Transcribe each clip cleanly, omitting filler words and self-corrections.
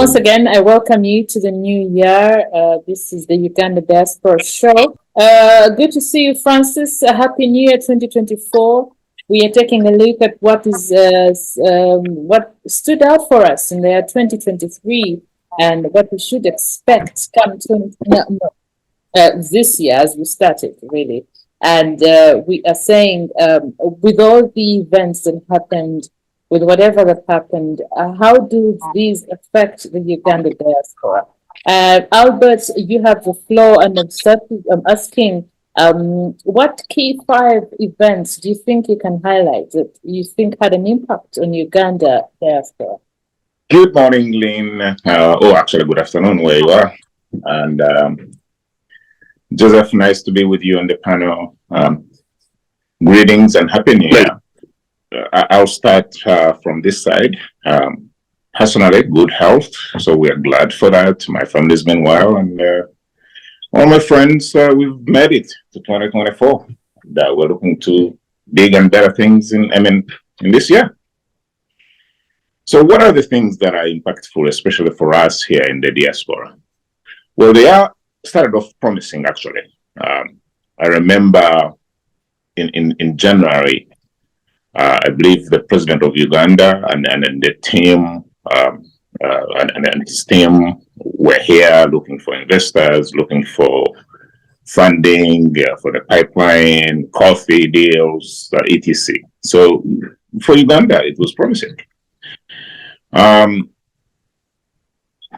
once again, I welcome you to the new year. This is the Uganda Diaspora Show. Good to see you, Francis. Happy New Year 2024. We are taking a look at what stood out for us in the year 2023 and what we should expect come this year as we started, really. And we are saying, with all the events that happened, with whatever that happened, how do these affect the Uganda diaspora? Albert, you have the floor, and I'm asking, what key 5 events do you think you can highlight that you think had an impact on Uganda diaspora? Good morning, Lynn. Actually, good afternoon where you are. And Joseph, nice to be with you on the panel. Greetings and Happy New Year. I'll start from this side. Personally, good health, so we are glad for that. My family's been well, and all my friends, we've made it to 2024. That we're looking to big and better things in this year. So, what are the things that are impactful, especially for us here in the diaspora? Well, they are started off promising, actually. I remember in January. I believe the president of Uganda and the team and his team were here looking for investors, looking for funding for the pipeline, coffee deals, etc. So for Uganda, it was promising.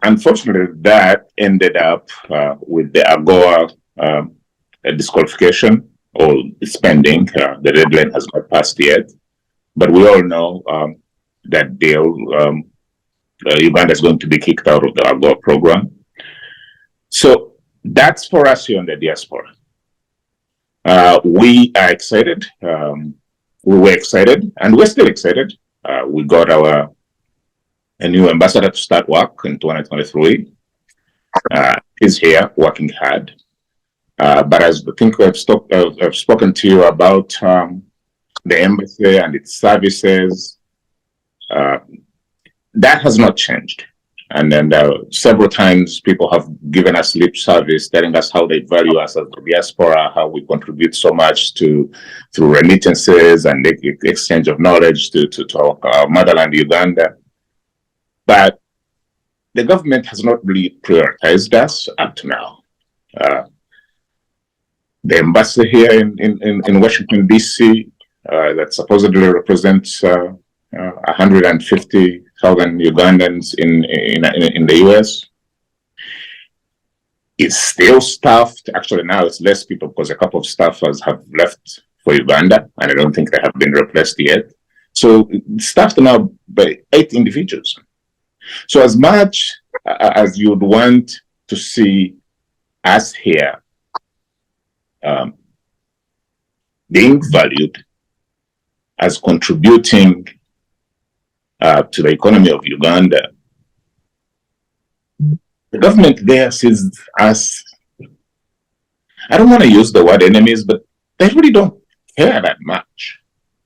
Unfortunately, that ended up with the AGOA disqualification or spending. The deadline has not passed yet. But we all know that deal, Uganda is going to be kicked out of the AGOA program. So that's for us here in the diaspora. We are excited. We were excited, and we're still excited. We got a new ambassador to start work in 2023. He's here working hard. But as I think I've spoken to you about the embassy and its services, that has not changed. And then several times people have given us lip service, telling us how they value us as the diaspora, how we contribute so much through remittances and the exchange of knowledge to our motherland, Uganda. But the government has not really prioritized us up to now. The embassy here in Washington, DC, that supposedly represents 150,000 Ugandans in the US. It's still staffed. Actually, now it's less people because a couple of staffers have left for Uganda, and I don't think they have been replaced yet. So it's staffed now by 8 individuals. So as much as you'd want to see us here being valued as contributing to the economy of Uganda, the government there sees us, I don't want to use the word enemies, but they really don't care that much,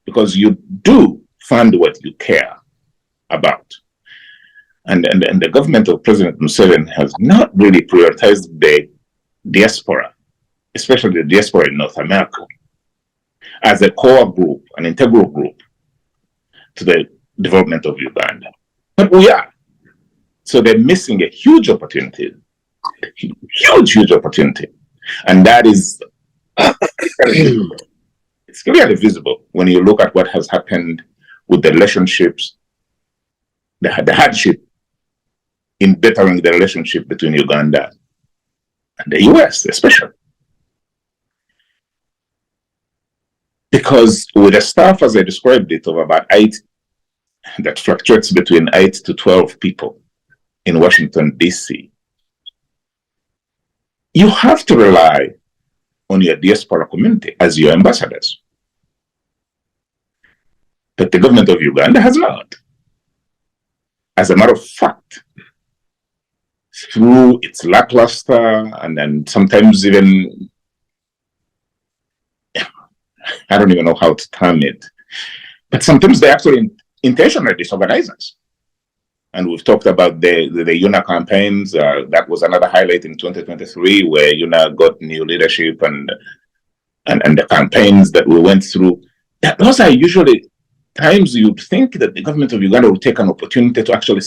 because you do fund what you care about. And the government of President Museveni has not really prioritized the diaspora, especially the diaspora in North America, as a core group, an integral group to the development of Uganda. But we are. So they're missing a huge opportunity, huge opportunity. And that is, it's clearly visible when you look at what has happened with the relationships, the hardship in bettering the relationship between Uganda and the US, especially. Because with a staff, as I described it, of about 8, that fluctuates between 8 to 12 people in Washington, DC, you have to rely on your diaspora community as your ambassadors. But the government of Uganda has not. As a matter of fact, through its lackluster and then sometimes even, I don't even know how to term it, but sometimes they actually intentionally disorganize us. And we've talked about the UNA campaigns. That was another highlight in 2023, where UNA got new leadership and the campaigns that we went through. Those are usually times you'd think that the government of Uganda would take an opportunity to actually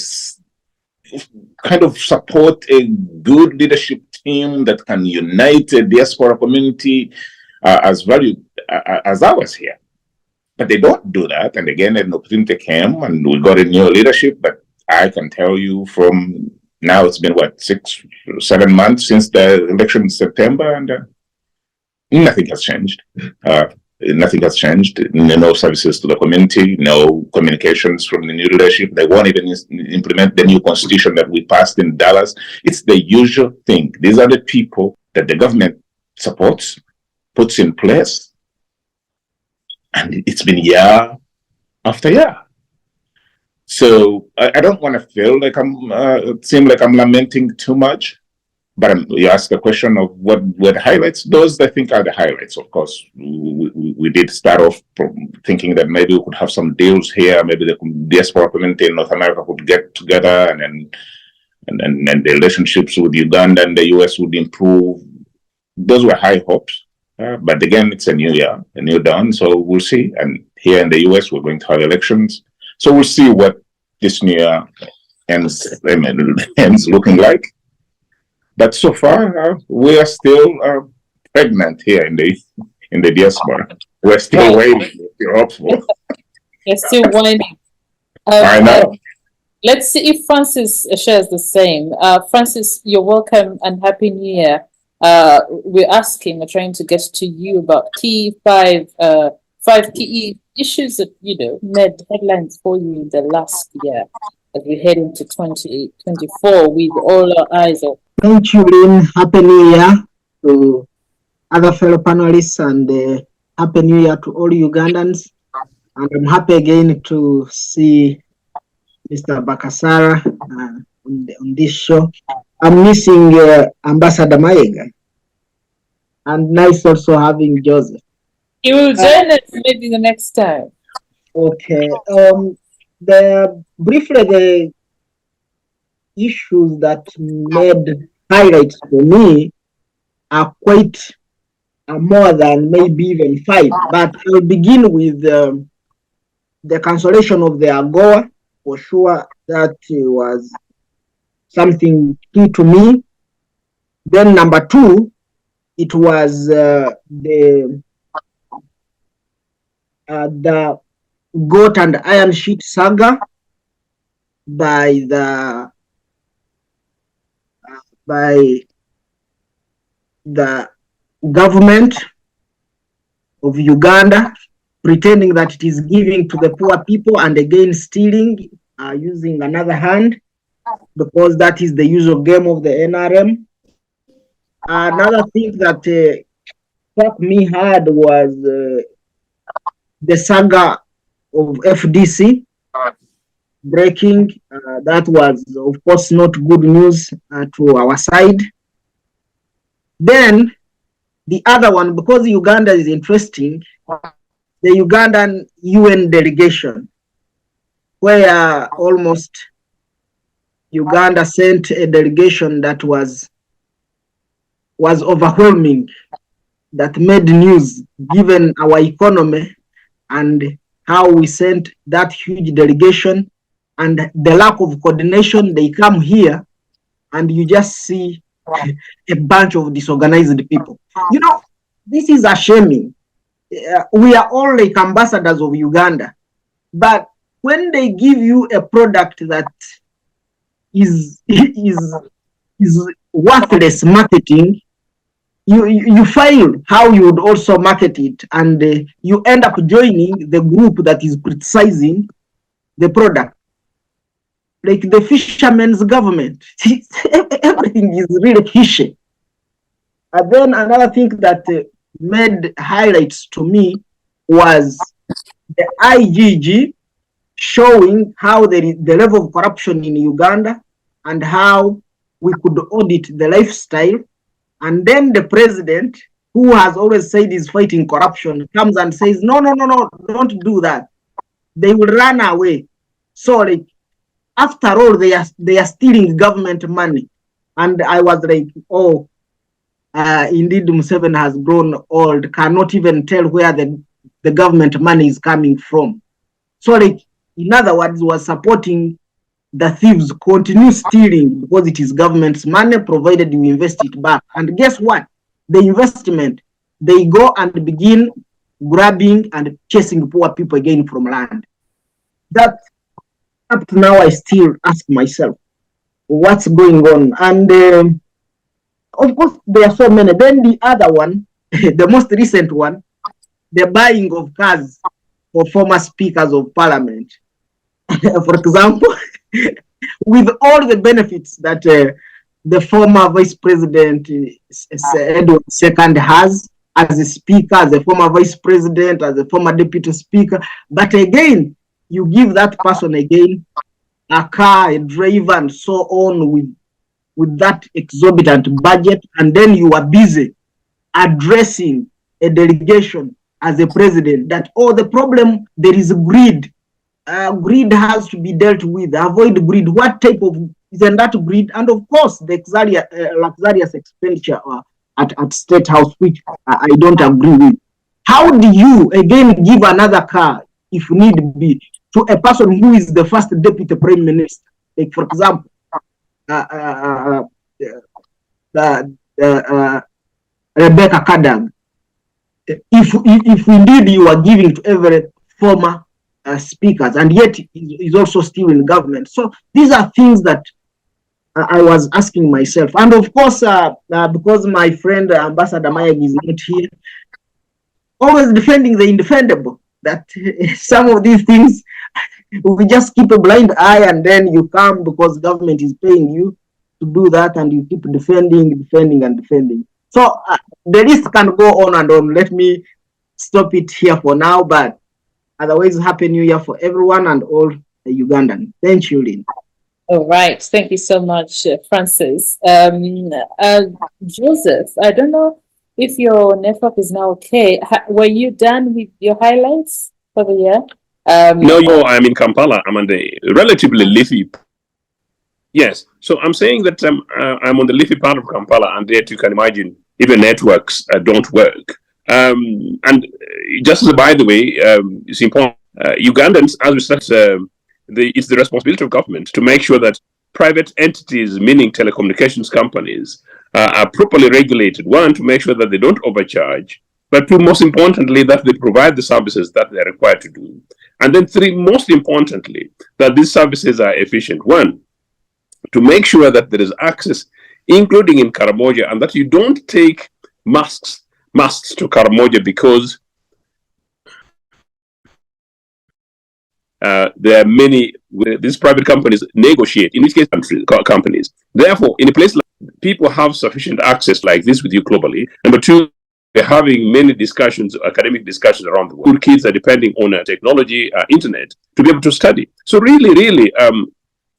kind of support a good leadership team that can unite the diaspora community as valued as ours here. But they don't do that. And again, an opportunity came and we got a new leadership. But I can tell you from now, it's been what, 6 or 7 months since the election in September, and nothing has changed. Nothing has changed. No services to the community, no communications from the new leadership. They won't even implement the new constitution that we passed in Dallas. It's the usual thing. These are the people that the government supports, puts in place, and it's been year after year. So I don't want to feel like seem like I'm lamenting too much. But you asked the question of what were the highlights. Those, I think, are the highlights. Of course, we did start off thinking that maybe we could have some deals here. Maybe the diaspora community in North America could get together, and then the relationships with Uganda and the US would improve. Those were high hopes. But again, it's a new year, a new dawn. So we'll see. And here in the US, we're going to have elections. So we'll see what this new year ends looking like. But so far, we are still pregnant here in the diaspora. We're still waiting. We're hopeful. You're still waiting. I know. Let's see if Francis shares the same. Francis, you're welcome and Happy New Year. We're trying to get to you about five key issues that made headlines for you in the last year as we head into 2024 with all our eyes on. Thank you, Lynn. Happy New Year to other fellow panelists, and Happy New Year to all Ugandans. And I'm happy again to see Mr. Bakasara on this show. I'm missing Ambassador Maega. And nice also having Joseph. He will join us maybe the next time. Okay. Briefly, the issues that made highlights for me are quite more than maybe even 5. But I'll begin with the cancellation of the AGOA. For sure, that was something key to me. Then number 2, it was the goat and iron sheet saga by the government of Uganda, pretending that it is giving to the poor people and again stealing using another hand, because that is the usual game of the NRM. Another thing that struck me hard was the saga of FDC breaking. That was, of course, not good news to our side. Then the other one, because Uganda is interesting, the Ugandan UN delegation, where almost Uganda sent a delegation that was overwhelming, that made news given our economy and how we sent that huge delegation and the lack of coordination. They come here and you just see a bunch of disorganized people. This is a shaming. We are all like ambassadors of Uganda, but when they give you a product that is worthless marketing, you fail how you would also market it, and you end up joining the group that is criticizing the product, like the fishermen's government. Everything is really fishy. And then another thing that made highlights to me was the IGG showing how the level of corruption in Uganda and how we could audit the lifestyle. And then the president, who has always said he's fighting corruption, comes and says, no, don't do that. They will run away. So After all, they are stealing government money. And I was like, oh, indeed, Museveni has grown old, cannot even tell where the government money is coming from. So, like, in other words, was supporting the thieves continue stealing because it is government's money, provided you invest it back. And guess what? The investment, they go and begin grabbing and chasing poor people again from land. That up to now, I still ask myself, what's going on? And of course, there are so many. Then the other one, the most recent one, the buying of cars for former speakers of parliament. For example, with all the benefits that the former vice president Edward II has as a speaker, as a former vice president, as a former deputy speaker, but again, you give that person again a car, a driver, and so on with that exorbitant budget, and then you are busy addressing a delegation as a president that, oh, the problem, there is greed. Greed has to be dealt with. Avoid greed. What type of, isn't that greed? And of course, the luxurious expenditure at State House, which I don't agree with. How do you, again, give another car, if need be, to a person who is the first deputy prime minister? Like, for example, Rebecca Kadag. If indeed you are giving to every former speakers, and yet is also still in government. So these are things that I was asking myself. And of course, because my friend Ambassador Mayag is not here, always defending the indefendable, that some of these things, we just keep a blind eye, and then you come because government is paying you to do that, and you keep defending. So the list can go on and on. Let me stop it here for now, but otherwise, Happy New Year for everyone and all Ugandans. Thank you, Lynn. All right. Thank you so much, Francis. Joseph, I don't know if your network is now okay. Were you done with your highlights for the year? No, I'm in Kampala. I'm on the relatively leafy. Yes. So I'm saying that I'm on the leafy part of Kampala, and yet you can imagine even networks don't work. And just as a by the way, it's important. Ugandans, as we said, it's the responsibility of government to make sure that private entities, meaning telecommunications companies, are properly regulated. One, to make sure that they don't overcharge, but two, most importantly, that they provide the services that they're required to do. And then three, most importantly, that these services are efficient. One, to make sure that there is access, including in Karamoja, and that you don't take masks to Karamoja because there are many, these private companies negotiate, in which case companies. Therefore, in a place like people have sufficient access like this with you globally. Number two, we're having many discussions, academic discussions around the world. Kids are depending on technology, internet, to be able to study. So really,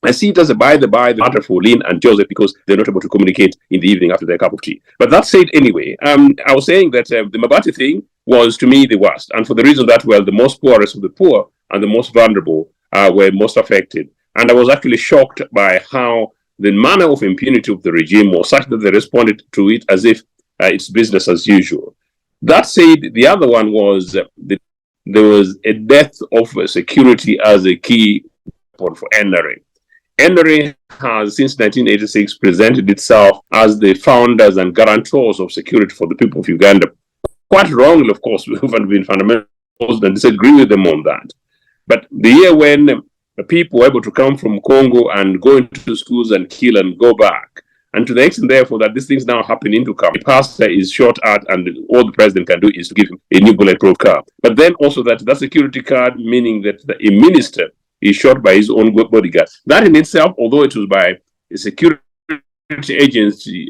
I see it as a by the matter for Lynn and Joseph because they're not able to communicate in the evening after their cup of tea. But that said, anyway, I was saying that the Mabati thing was, to me, the worst. And for the reason that, well, the most poorest of the poor and the most vulnerable were most affected. And I was actually shocked by how the manner of impunity of the regime was such that they responded to it as if it's business as usual. That said, the other one was there was a death of security as a key weapon for NRA. NRA has, since 1986, presented itself as the founders and guarantors of security for the people of Uganda. Quite wrongly, of course, we haven't been fundamentally and disagree with them on that. But the year when people were able to come from Congo and go into schools and kill and go back, and to the extent, therefore, that these things now happen into Kabul, the pastor is shot at, and all the president can do is to give him a new bulletproof car. But then also that security card, meaning that a minister is shot by his own bodyguard. That in itself, although it was by a security agency,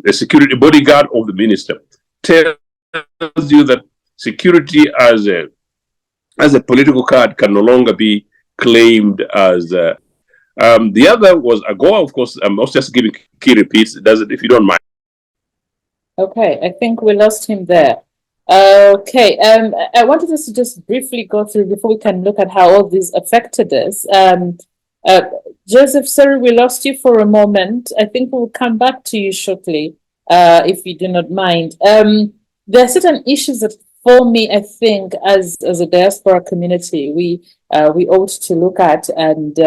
a security bodyguard of the minister, tells you that security as a political card can no longer be claimed as. The other was AGOA, of course. I was just giving key repeats. Does it, if you don't mind. Okay, I think we lost him there. Okay, I wanted us to just briefly go through before we can look at how all this affected us. Uh, Joseph, sorry, we lost you for a moment. I think we'll come back to you shortly, if you do not mind. There are certain issues that, for me, I think, as a diaspora community, we ought to look at, and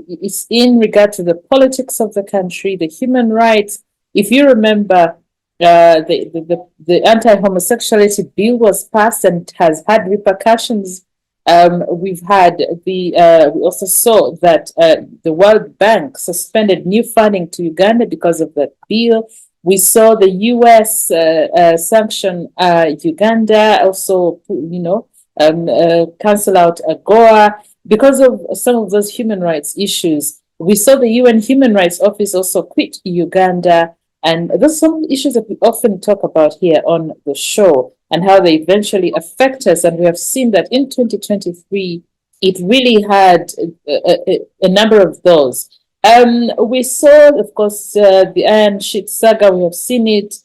it's in regard to the politics of the country, the human rights. If you remember, the anti-homosexuality bill was passed and has had repercussions. We've had we also saw that the World Bank suspended new funding to Uganda because of that bill. We saw the U.S. Sanction Uganda, also, cancel out AGOA because of some of those human rights issues. We saw the UN Human Rights Office also quit Uganda. And those are some issues that we often talk about here on the show and how they eventually affect us. And we have seen that in 2023, it really had a number of those. We saw, of course, the Iron Sheet saga. We have seen it.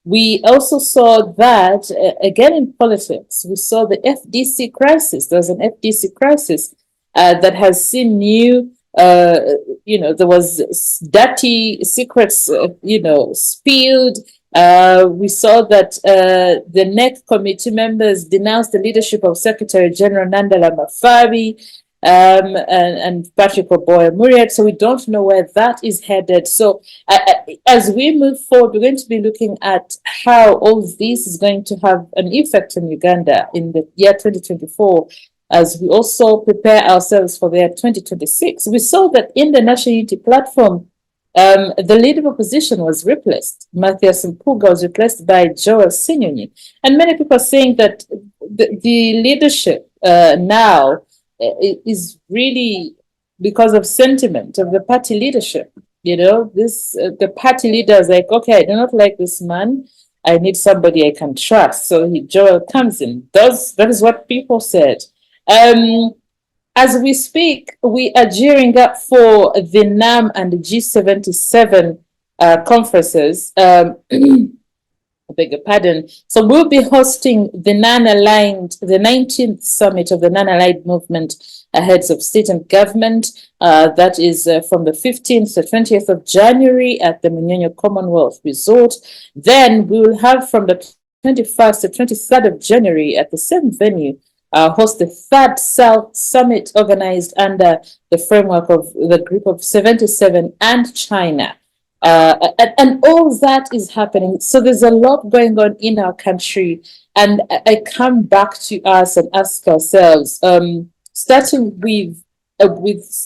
We also saw that, again, in politics, we saw the FDC crisis. There was an FDC crisis that has seen new there was dirty secrets, spilled. We saw that the NEC committee members denounced the leadership of Secretary General Nandala Mafabi and Patrick Oboya Muriat. So we don't know where that is headed. So as we move forward, we're going to be looking at how all this is going to have an effect in Uganda in the year 2024. As we also prepare ourselves for the year 2026, we saw that in the National Unity Platform, the leader of opposition was replaced. Matthias Mpuga was replaced by Joel Sinyonyi. And many people are saying that the leadership now is really because of sentiment of the party leadership. The party leader is like, okay, I do not like this man. I need somebody I can trust. So Joel comes in. That is what people said. As we speak, we are gearing up for the NAM and the G77 conferences. I beg your pardon. So we'll be hosting the the 19th summit of the non-aligned movement heads of state and government. That is from the 15th to 20th of January at the Munyonyo Commonwealth Resort. Then we will have from the 21st to 23rd of January at the same venue host the third South Summit organized under the framework of the Group of 77 and China. And all that is happening. So there's a lot going on in our country. And I come back to us and ask ourselves, starting with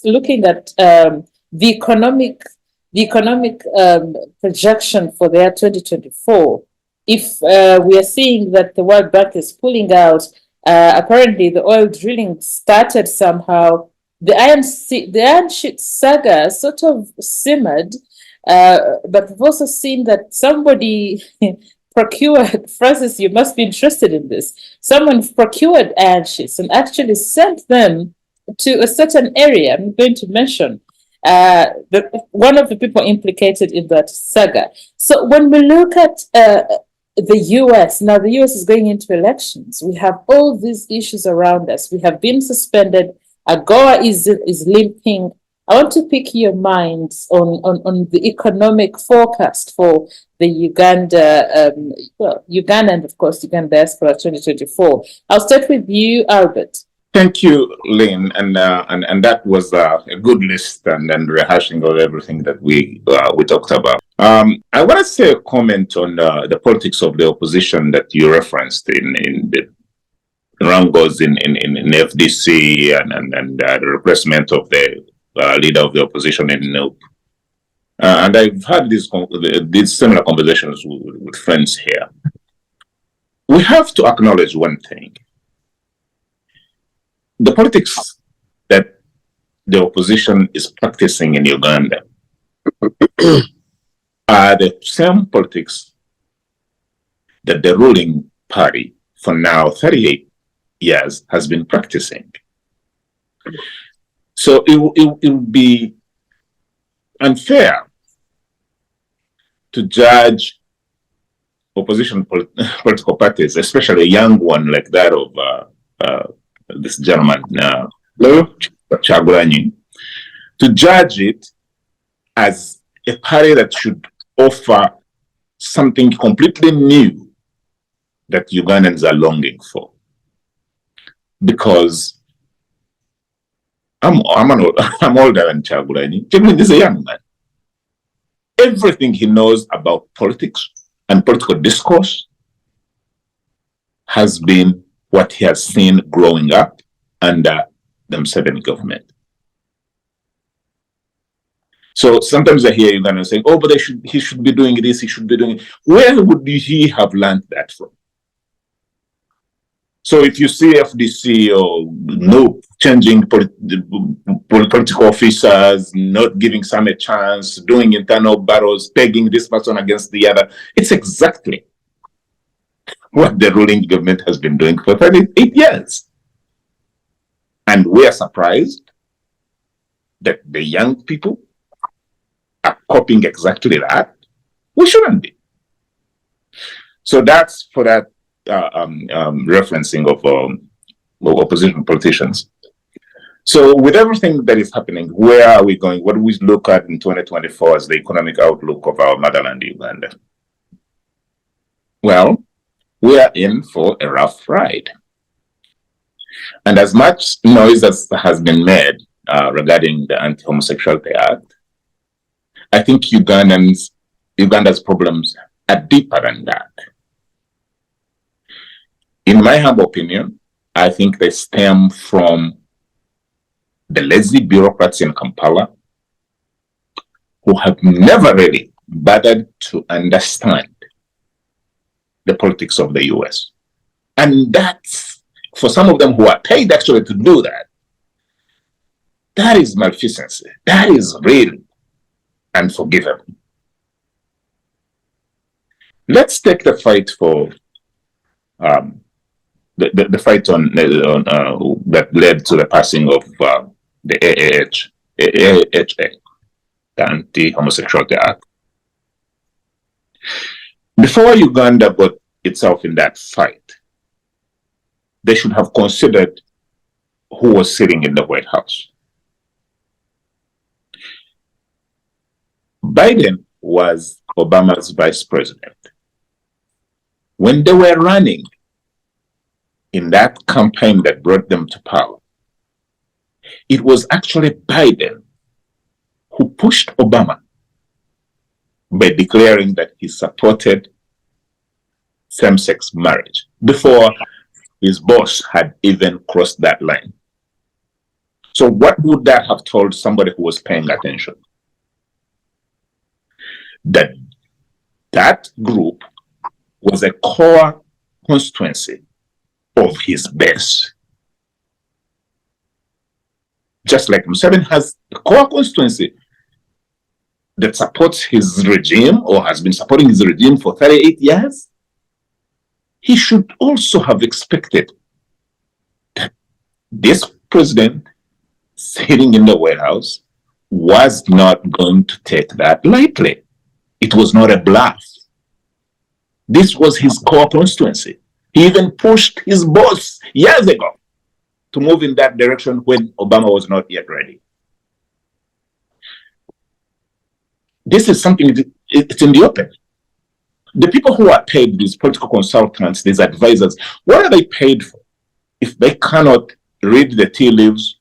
looking at the economic projection for the year 2024. If we are seeing that the World Bank is pulling out, apparently the oil drilling started somehow. The Iron Sheet saga sort of simmered, but we've also seen that somebody procured, Francis, you must be interested in this. Someone procured iron sheets and actually sent them to a certain area. I'm going to mention one of the people implicated in that saga. So when we look at the US, now the US is going into elections. We have all these issues around us. We have been suspended. AGOA is limping. I want to pick your minds on the economic forecast for the Uganda and of course Uganda diaspora 2024. I'll start with you, Albert. Thank you, Lynn, and that was a good list and rehashing of everything that we talked about. I want to say a comment on the politics of the opposition that you referenced in the wrangles in FDC and the replacement of the leader of the opposition in NUP. And I've had these similar conversations with friends here. We have to acknowledge one thing. The politics that the opposition is practicing in Uganda are the same politics that the ruling party for now 38 years has been practicing. So it would be unfair to judge opposition political parties, especially a young one like that of this gentleman, Chagulanyi, to judge it as a party that should offer something completely new that Ugandans are longing for. Because I'm older than Chagulanyi. Chagulanyi is a young man. Everything he knows about politics and political discourse has been what he has seen growing up under the Museveni government. So sometimes I hear Ugandans saying, oh, but he should be doing this, he should be doing it. Where would he have learned that from? So if you see FDC or changing political officers, not giving some a chance, doing internal battles, pegging this person against the other, it's exactly what the ruling government has been doing for 38 years. And we are surprised that the young people are copying exactly that. We shouldn't be. So that's for that referencing of opposition politicians. So with everything that is happening, where are we going? What do we look at in 2024 as the economic outlook of our motherland, Uganda? Well, we are in for a rough ride. And as much noise as has been made regarding the Anti-Homosexuality Act, I think Uganda's problems are deeper than that. In my humble opinion, I think they stem from the lazy bureaucrats in Kampala who have never really bothered to understand the politics of the US. And that's, for some of them who are paid actually to do that, that is malfeasance. That is really unforgivable. Let's take the fight for the fight on that led to the passing of the AHA, the Anti-Homosexuality Act. Before Uganda got itself in that fight, they should have considered who was sitting in the White House. Biden was Obama's vice president. When they were running in that campaign that brought them to power, it was actually Biden who pushed Obama by declaring that he supported same-sex marriage before his boss had even crossed that line. So what would that have told somebody who was paying attention? That group was a core constituency of his base. Just like Museveni has a core constituency that supports his regime or has been supporting his regime for 38 years, he should also have expected that this president sitting in the White House was not going to take that lightly. It was not a bluff. This was his core constituency. He even pushed his boss years ago to move in that direction when Obama was not yet ready. This is something, it's in the open. The people who are paid, these political consultants, these advisors, what are they paid for if they cannot read the tea leaves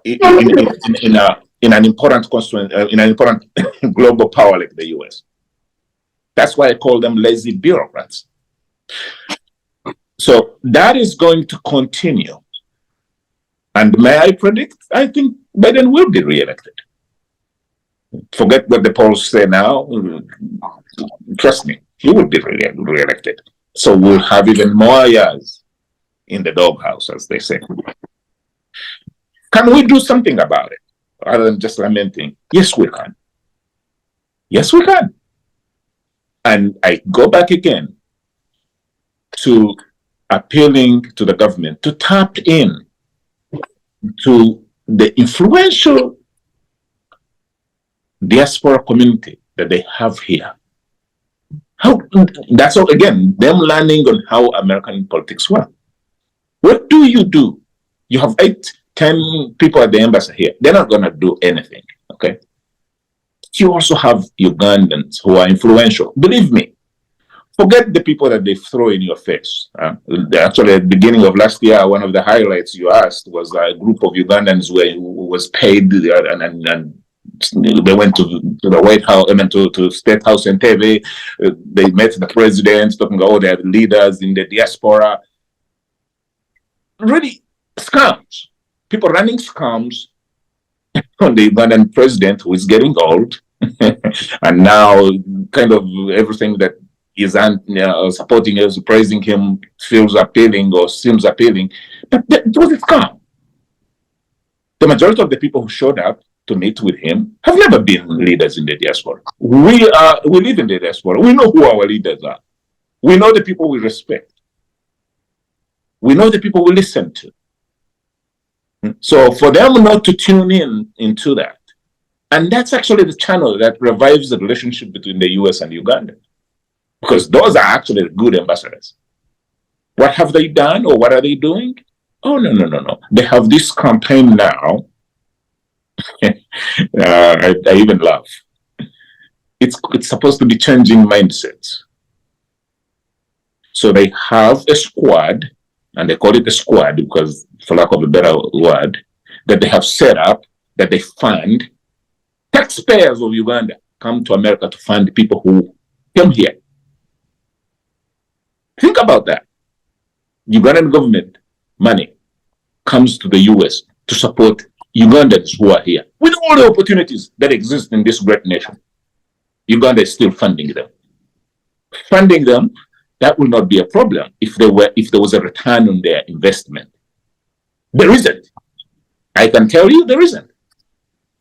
in an important in an important global power like the US? That's why I call them lazy bureaucrats. So that is going to continue. And may I predict, I think Biden will be re-elected. Forget what the polls say now. Trust me, he will be re-elected. So we'll have even more years in the doghouse, as they say. Can we do something about it other than just lamenting? Yes, we can. Yes, we can. And I go back again to appealing to the government to tap in to the influential diaspora community that they have here. How, that's all, again, them learning on how American politics work. What do? You have 8, 10 people at the embassy here. They're not going to do anything, okay? You also have Ugandans who are influential. Believe me, forget the people that they throw in your face. Actually, at the beginning of last year, one of the highlights you asked was a group of Ugandans who was paid and they went to the White House, I mean, to State House in Entebbe. They met the president, talking about all their leaders in the diaspora. Really, scams. People running scams on the Ugandan president, who is getting old, and now kind of everything that is supporting us, praising him, feels appealing or seems appealing. But it was a scam. The majority of the people who showed up to meet with him have never been leaders in the diaspora. We live in the diaspora. We know who our leaders are. We know the people we respect. We know the people we listen to. So for them not to tune into that, and that's actually the channel that revives the relationship between the US and Uganda, because those are actually good ambassadors. What have they done, or what are they doing? Oh, no. They have this campaign now. I even laugh. It's supposed to be changing mindsets. So they have a squad, and they call it a squad because, for lack of a better word, that they have set up, that they fund. Taxpayers of Uganda come to America to fund people who came here. Think about that. Ugandan government money comes to the US to support Ugandans who are here. With all the opportunities that exist in this great nation, Uganda is still funding them. Funding them, that will not be a problem if there was a return on their investment. There isn't. I can tell you there isn't.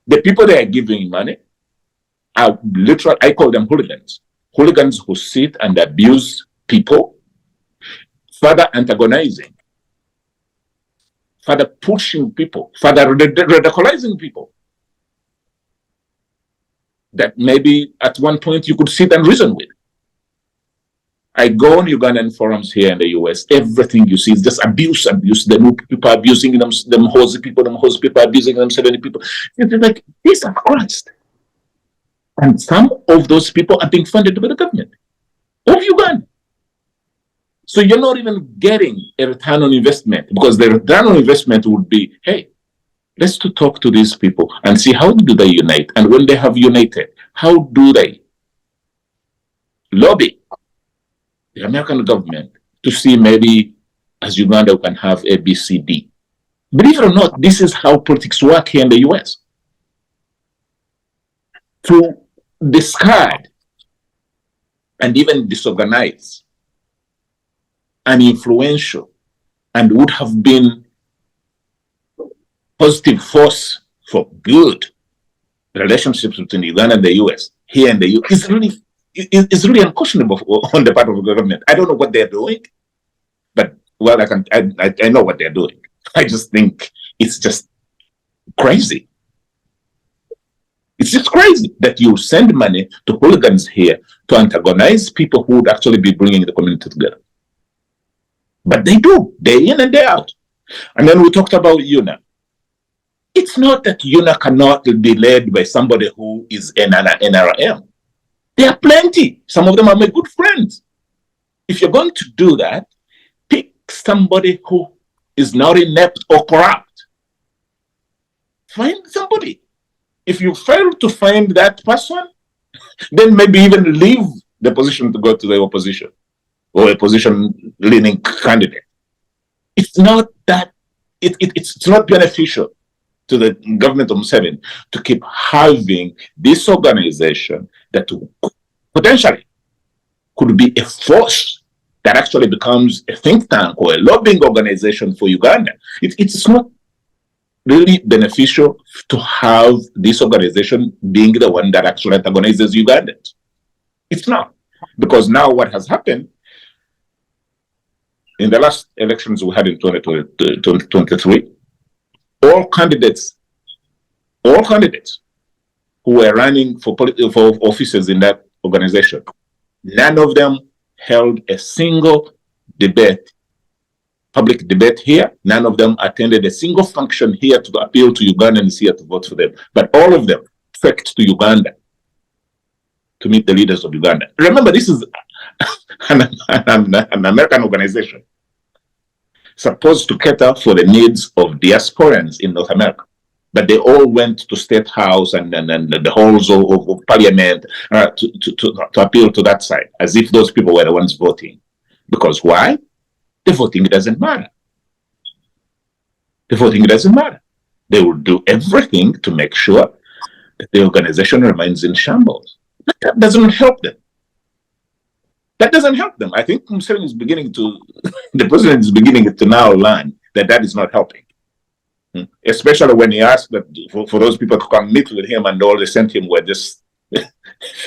The people they are giving money are literally, I call them hooligans. Hooligans who sit and abuse people, further antagonizing, further pushing people, further radicalizing people. That maybe at one point you could sit and reason with. I go on Ugandan forums here in the US, everything you see is just abuse. The people abusing them host people abusing them, 70 people. It's like, these are Christ. And some of those people are being funded by the government of Uganda. So you're not even getting a return on investment, because the return on investment would be, hey, let's talk to these people and see how do they unite. And when they have united, how do they lobby the American government to see maybe as Uganda we can have A, B, C, D. Believe it or not, this is how politics work here in the US. To discard and even disorganize an influential and would have been positive force for good relationships between Uganda and the US here in the US is really unconscionable on the part of the government. I don't know what they're doing, but well, I know what they're doing. I just think it's just crazy. It's just crazy that you send money to hooligans here to antagonize people who would actually be bringing the community together. But they do, day in and day out. And then we talked about UNA. It's not that UNA cannot be led by somebody who is an NRM. There are plenty. Some of them are my good friends. If you're going to do that, pick somebody who is not inept or corrupt. Find somebody. If you fail to find that person, then maybe even leave the position to go to the opposition or a position-leaning candidate. It's not that, it's not beneficial to the government of Museveni to keep having this organization that potentially could be a force that actually becomes a think tank or a lobbying organization for Uganda. It's not really beneficial to have this organization being the one that actually antagonizes Ugandans. It's not. Because now what has happened in the last elections we had in 2023, all candidates who were running for offices in that organization None of them held a single debate, public debate here. None of them attended a single function here to appeal to Ugandans here to vote for them. But all of them trekked to Uganda to meet the leaders of Uganda. Remember, this is an American organization supposed to cater for the needs of diasporans in North America. But they all went to State House and the halls of Parliament to appeal to that side, as if those people were the ones voting. Because why? The voting doesn't matter. The voting doesn't matter. They will do everything to make sure that the organization remains in shambles. But that doesn't help them. That doesn't help them. I think Museveni is beginning to, the president is beginning to now learn that that is not helping. Especially when he asked that for those people to come meet with him, and all they sent him were just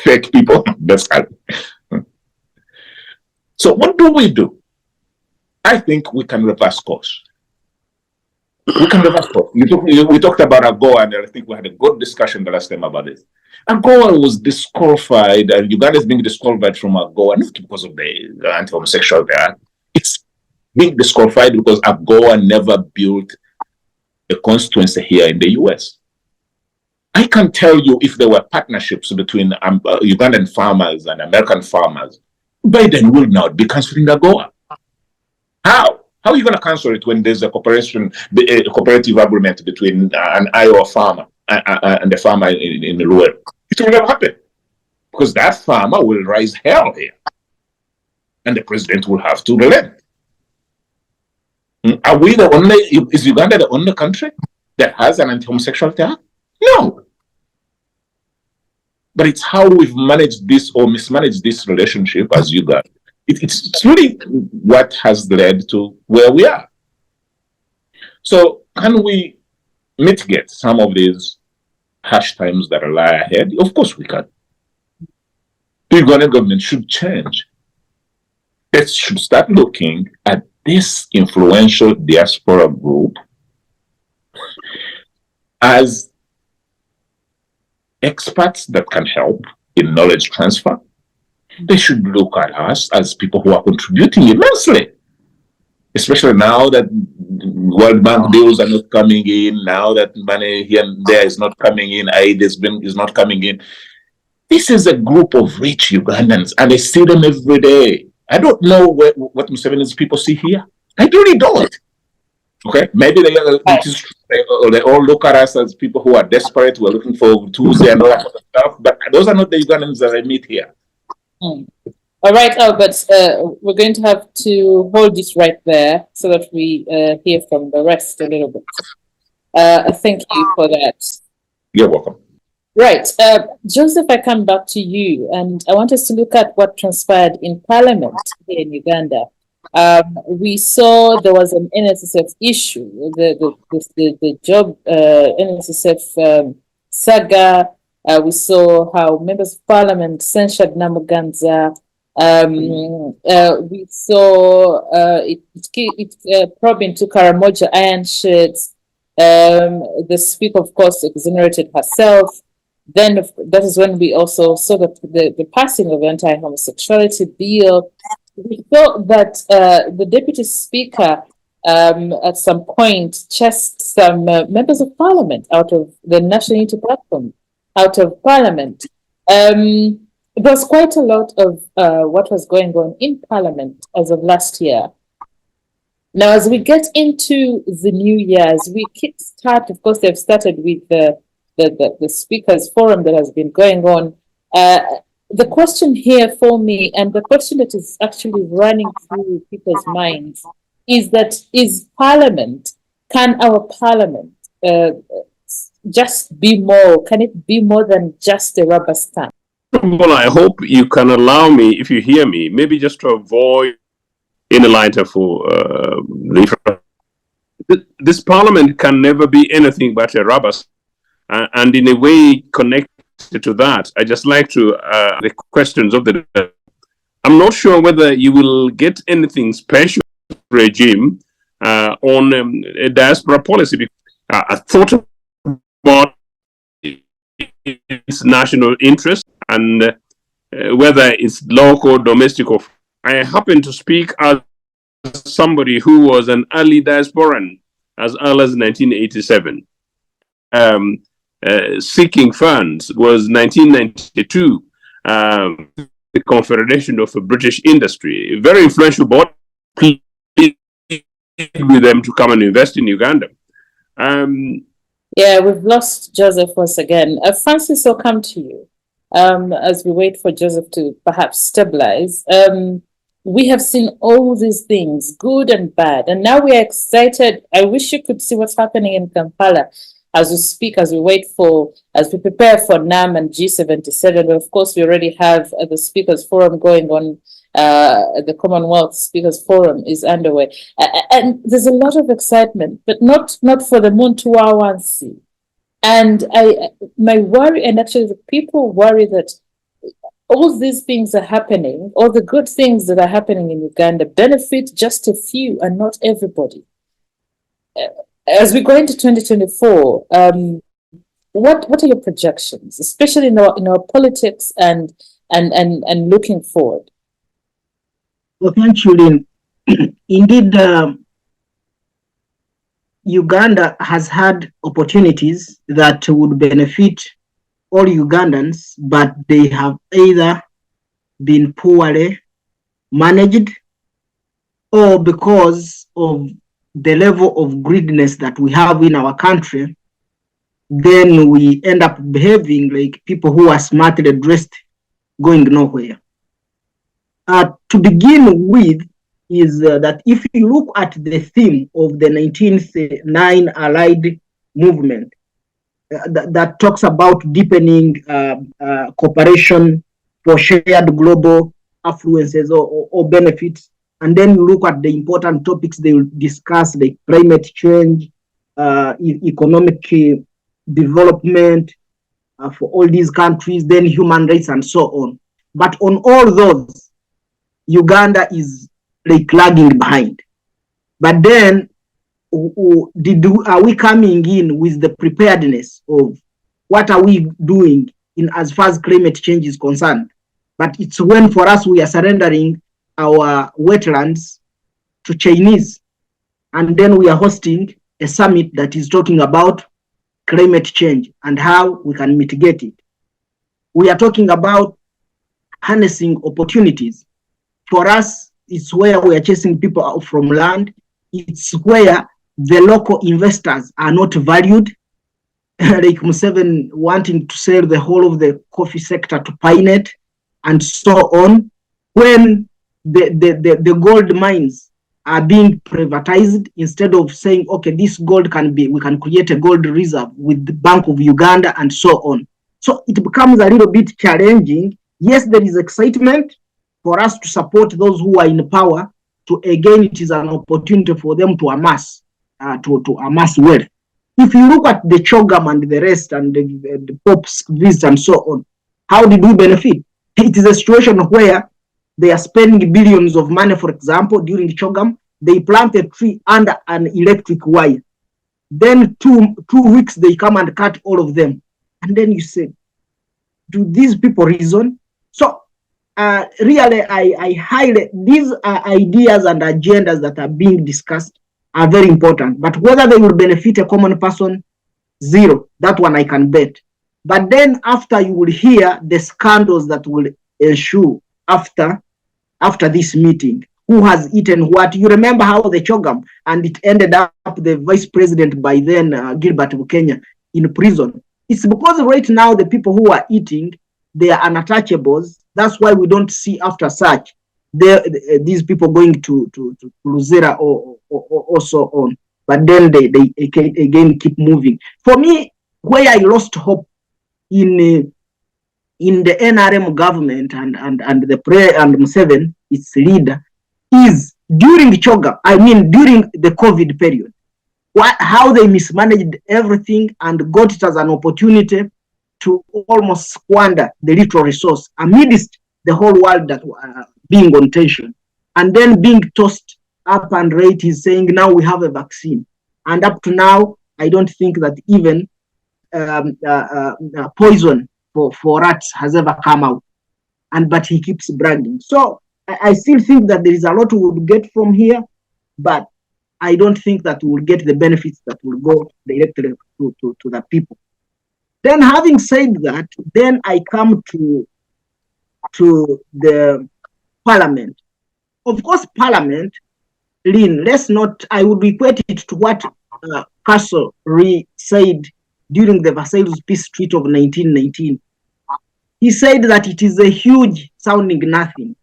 fake people. That's so what do we do? I think we can reverse course. We can reverse course. We talked about AGOA, and I think we had a good discussion the last time about this. AGOA was disqualified, and Uganda is being disqualified from AGOA, not because of the anti-homosexuality act. It's being disqualified because AGOA never built a constituency here in the US. I can tell you if there were partnerships between Ugandan farmers and American farmers, Biden will not be canceling AGOA. How? How are you going to cancel it when there's a cooperative agreement between an Iowa farmer and the farmer in the rural? It will never happen because that farmer will raise hell here, and the president will have to relent. Are we the only, is Uganda the only country that has an anti-homosexuality act? No. But it's how we've managed this or mismanaged this relationship as Uganda. It's really what has led to where we are. So can we mitigate some of these harsh times that lie ahead? Of course we can. The Ugandan government should change. It should start looking at this influential diaspora group as experts that can help in knowledge transfer. They should look at us as people who are contributing immensely, especially now that World Bank bills are not coming in, now that money here and there is not coming in, aid is not coming in. This is a group of rich Ugandans, and I see them every day. I don't know what Museveni's people see here. I really don't. Okay, maybe they all look at us as people who are desperate. We're looking for Tuesday and all that kind of stuff. But those are not the Ugandans that I meet here. All right, Albert. We're going to have to hold this right there so that we hear from the rest a little bit. Thank you for that. You're welcome. Right. Joseph, I come back to you, and I want us to look at what transpired in Parliament here in Uganda. We saw there was an NSSF issue, the job NSSF saga. We saw how members of Parliament censured Namuganza. We saw it probing into Karamoja iron sheds. The speaker, of course, exonerated herself. Then that is when we also saw the passing of the anti-homosexuality bill. We thought that the deputy speaker at some point chased some members of parliament out of the National Unity Platform, out of parliament. There was quite a lot of what was going on in parliament as of last year. Now, as we get into the new year, as we kickstart, of course, they've started with the speakers forum that has been going on. The question here for me, and the question that is actually running through people's minds, is that can our parliament just be more, can it be more than just a rubber stamp? Well, I hope you can allow me, if you hear me, maybe just to avoid in a lighter for this parliament can never be anything but a rubber stamp. And in a way connected to that, I just like to the questions of the I'm not sure whether you will get anything special regime on a diaspora policy. I thought about its national interest, and whether it's local, domestic, or I happen to speak as somebody who was an early diasporan as early as 1987. Seeking funds was 1992. The Confederation of British Industry, a very influential board, pleaded with them to come and invest in Uganda. Yeah, we've lost Joseph once again. Francis, I'll come to you as we wait for Joseph to perhaps stabilize. We have seen all these things, good and bad, and now we are excited. I wish you could see what's happening in Kampala as we speak, as we prepare for NAM and G77. Of course, we already have the Speakers Forum going on. The Commonwealth Speakers Forum is underway, and there's a lot of excitement, but not for the Muntu. And my worry, and actually the people worry that all these things are happening, all the good things that are happening in Uganda benefit just a few and not everybody. As we go into 2024, what are your projections, especially in our politics and looking forward? Well, thank you, Lynn. Indeed, Uganda has had opportunities that would benefit all Ugandans, but they have either been poorly managed or because of the level of greediness that we have in our country, then we end up behaving like people who are smartly dressed going nowhere. To begin with, is that if you look at the theme of the 1909 Allied movement, that talks about deepening cooperation for shared global affluences or benefits, and then you look at the important topics they will discuss, like climate change, economic development for all these countries, then human rights and so on. But on all those, Uganda is like lagging behind. But then are we coming in with the preparedness of what are we doing in as far as climate change is concerned? But it's when for us we are surrendering our wetlands to Chinese, and then we are hosting a summit that is talking about climate change and how we can mitigate it. We are talking about harnessing opportunities. For us, it's where we are chasing people out from land. It's where the local investors are not valued, like Museveni wanting to sell the whole of the coffee sector to Pinet and so on. When the gold mines are being privatized, instead of saying, okay, this gold we can create a gold reserve with the Bank of Uganda and so on. So it becomes a little bit challenging. Yes, there is excitement for us to support those who are in power. To again, it is an opportunity for them to amass wealth. If you look at the Chogam and the rest and the Pope's visit and so on, how did we benefit? It is a situation where they are spending billions of money. For example, during Chogam, they plant a tree under an electric wire. Then two weeks they come and cut all of them. And then you say, do these people reason? So really, I highlight these ideas and agendas that are being discussed are very important. But whether they will benefit a common person, zero. That one I can bet. But then after you will hear the scandals that will ensue after this meeting. Who has eaten what? You remember how the Chogam, and it ended up the vice president by then, Gilbert Bukenya, in prison. It's because right now the people who are eating, they are unattachables. That's why we don't see after such these people going to Luzera or so on. But then they again keep moving. For me, where I lost hope in the NRM government and Museveni, its leader, is during Choga. I mean during the COVID period, how they mismanaged everything and got it as an opportunity to almost squander the little resource amidst the whole world that being on tension, and then being tossed up and right is saying now we have a vaccine, and up to now I don't think that even poison for rats has ever come out. but he keeps bragging. So I still think that there is a lot we would get from here, but I don't think that we will get the benefits that will go directly to the people. Then having said that, then I come to the parliament. Of course, parliament, Lynn, I would equate it to what Castle said during the Versailles Peace Treaty of 1919. He said that it is a huge sounding nothing.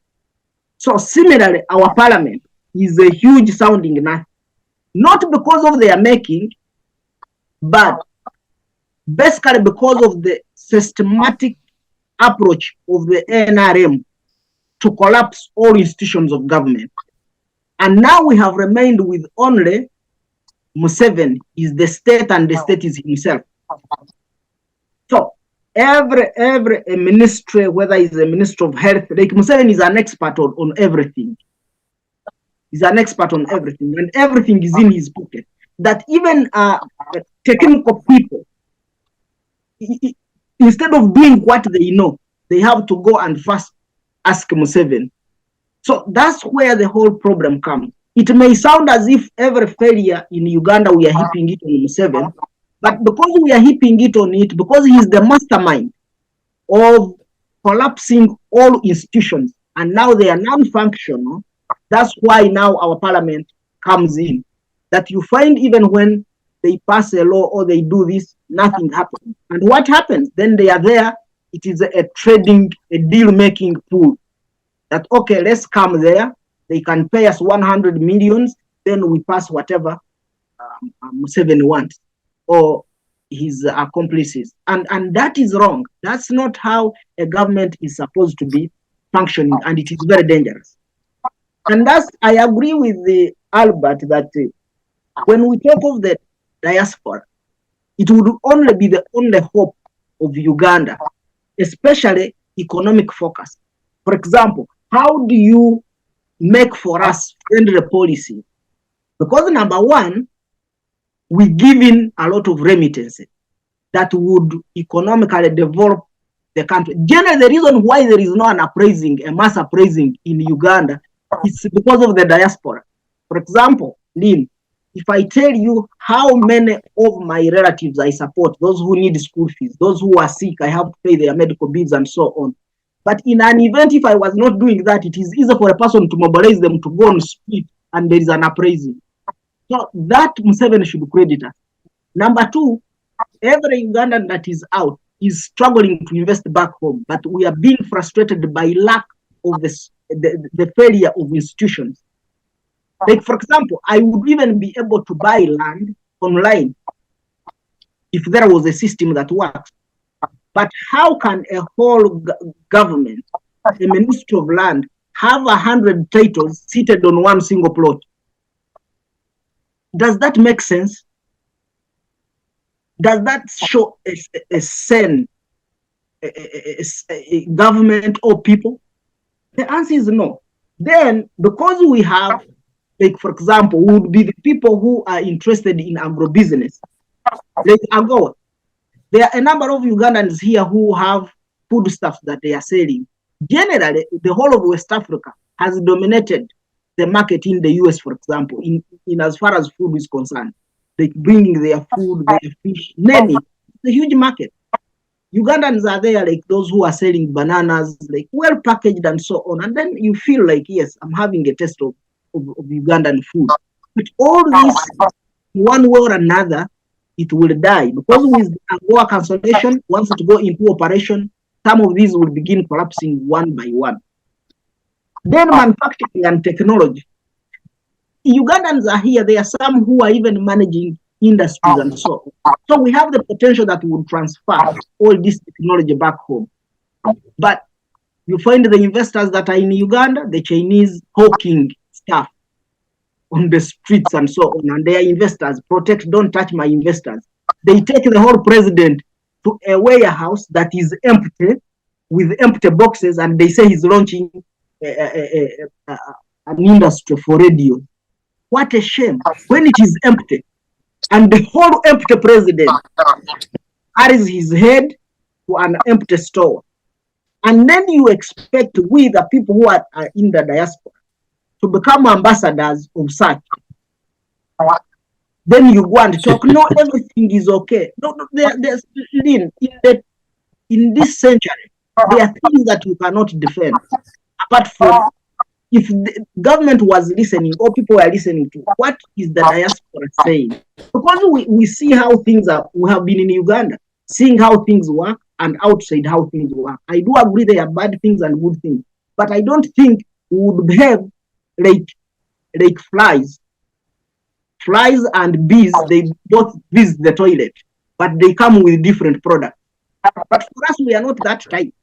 So similarly, our parliament is a huge sounding nothing. Not because of their making, but basically because of the systematic approach of the NRM to collapse all institutions of government. And now we have remained with only Museveni is the state and the state is himself. So every ministry, whether it's a minister of health, like Museveni is an expert on everything. He's an expert on everything, and everything is in his pocket. That even technical people, instead of doing what they know, they have to go and first ask Museveni. So that's where the whole problem comes. It may sound as if every failure in Uganda we are heaping it on Museveni, but because we are heaping it on it, because he is the mastermind of collapsing all institutions, and now they are non-functional, that's why now our parliament comes in. That you find even when they pass a law or they do this, nothing happens. And what happens? Then they are there. It is a deal-making pool. That, okay, let's come there. They can pay us 100 millions. Then we pass whatever Museveni wants or his accomplices. And that is wrong. That's not how a government is supposed to be functioning. And it is very dangerous. And I agree with Albert that when we talk of the diaspora, it would only be the only hope of Uganda, especially economic focus. For example, how do you make for us friendly policy? Because number one, we give in a lot of remittances that would economically develop the country. Generally, the reason why there is no a mass appraising in Uganda, it's because of the diaspora. For example, Lynn, if I tell you how many of my relatives I support, those who need school fees, those who are sick, I have to pay their medical bills and so on. But in an event, if I was not doing that, it is easy for a person to mobilize them to go on the street and there is an appraising. So that Museveni should credit us. Number two, every Ugandan that is out is struggling to invest back home, but we are being frustrated by lack of the failure of institutions. Like, for example, I would even be able to buy land online if there was a system that works. But how can a whole government, a ministry of land, have 100 titles seated on one single plot? Does that make sense? Does that show a government or people? The answer is no. Then, because we have, like, for example, would be the people who are interested in agro-business. Like Agoa, there are a number of Ugandans here who have foodstuffs that they are selling. Generally, the whole of West Africa has dominated the market in the US, for example, in as far as food is concerned. Like bringing their food, their fish, name it. It's a huge market. Ugandans are there, like those who are selling bananas, like well packaged and so on. And then you feel like, yes, I'm having a taste of Ugandan food. But all this, one way or another, it will die. Because with AGOA cancellation, once it go into operation, some of these will begin collapsing one by one. Then manufacturing and technology. Ugandans are here. There are some who are even managing industries and so on. So we have the potential that we would transfer all this technology back home. But you find the investors that are in Uganda, the Chinese hawking stuff on the streets and so on, and their investors protect, don't touch my investors. They take the whole president to a warehouse that is empty with empty boxes, and they say he's launching an industry for radio. What a shame when it is empty, and the whole empty president carries his head to an empty store. And then you expect we, the people who are in the diaspora, to become ambassadors of such. Then you go and talk, no, everything is okay. No, there's in this century, there are things that you cannot defend. Apart from, if the government was listening or people were listening to what is the diaspora saying, because we see how things are, we have been in Uganda, seeing how things work and outside how things work. I do agree there are bad things and good things, but I don't think we would behave like flies. Flies and bees, they both visit the toilet, but they come with different products. But for us, we are not that type.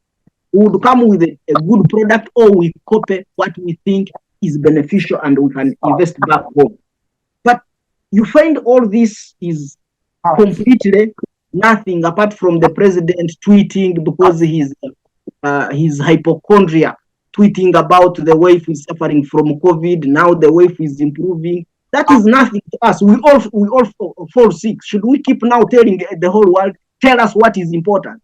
We would come with a good product, or we copy what we think is beneficial and we can invest back home. But you find all this is completely nothing apart from the president tweeting because his hypochondria, tweeting about the wife is suffering from COVID. Now the wife is improving. That is nothing to us. We all fall sick. Should we keep now telling the whole world, tell us what is important?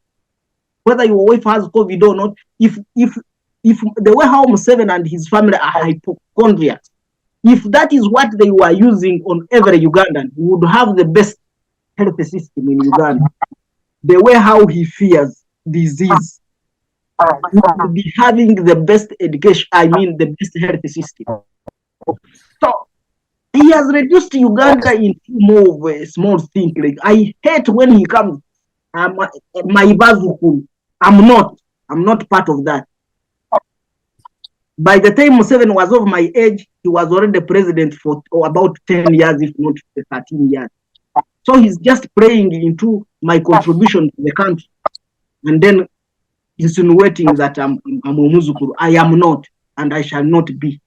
Whether your wife has COVID or not, if the way how Museveni and his family are hypochondriacs, if that is what they were using on every Ugandan, we would have the best health system in Uganda. The way how he fears disease, we would be having the best education, the best health system. So he has reduced Uganda into more of a small thing. Like, I hate when he comes, my bazukul. I'm not part of that. By the time Museveni was of my age, he was already president for about 10 years, if not 13 years. So he's just praying into my contribution to the country and then insinuating that I'm a Muzukuru. I am not, and I shall not be.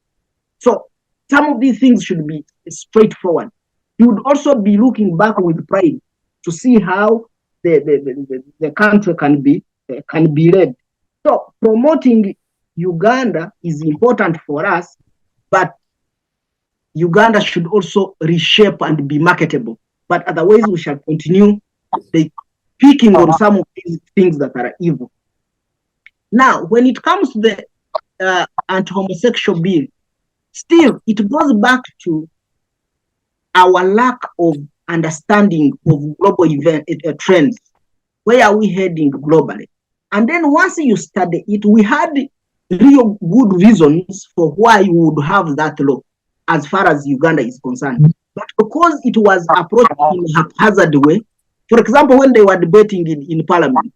So some of these things should be straightforward. He would also be looking back with pride to see how the country can be led. So promoting Uganda is important for us, but Uganda should also reshape and be marketable. But otherwise, we shall continue picking on some of these things that are evil. Now, when it comes to the anti-homosexual bill, still, it goes back to our lack of understanding of global trends. Where are we heading globally? And then once you study it, we had real good reasons for why you would have that law as far as Uganda is concerned. But because it was approached in a haphazard way, for example, when they were debating in Parliament,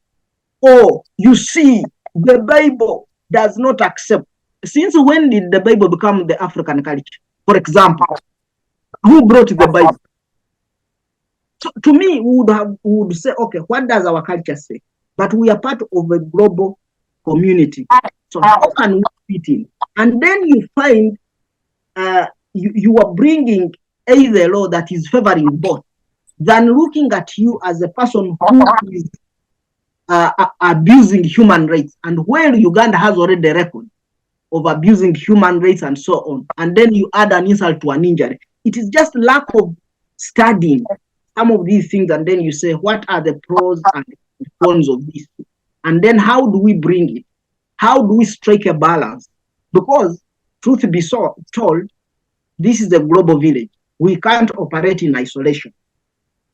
you see, the Bible does not accept. Since when did the Bible become the African culture? For example, who brought the Bible? So to me, we would say, okay, what does our culture say? But we are part of a global community. So how can we fit in? And then you find you are bringing a law that is favoring both, than looking at you as a person who is abusing human rights. And where Uganda has already a record of abusing human rights and so on, and then you add an insult to an injury. It is just lack of studying some of these things, and then you say, what are the pros and cons of this? And then how do we bring it? How do we strike a balance? Because, truth be told, this is a global village. We can't operate in isolation.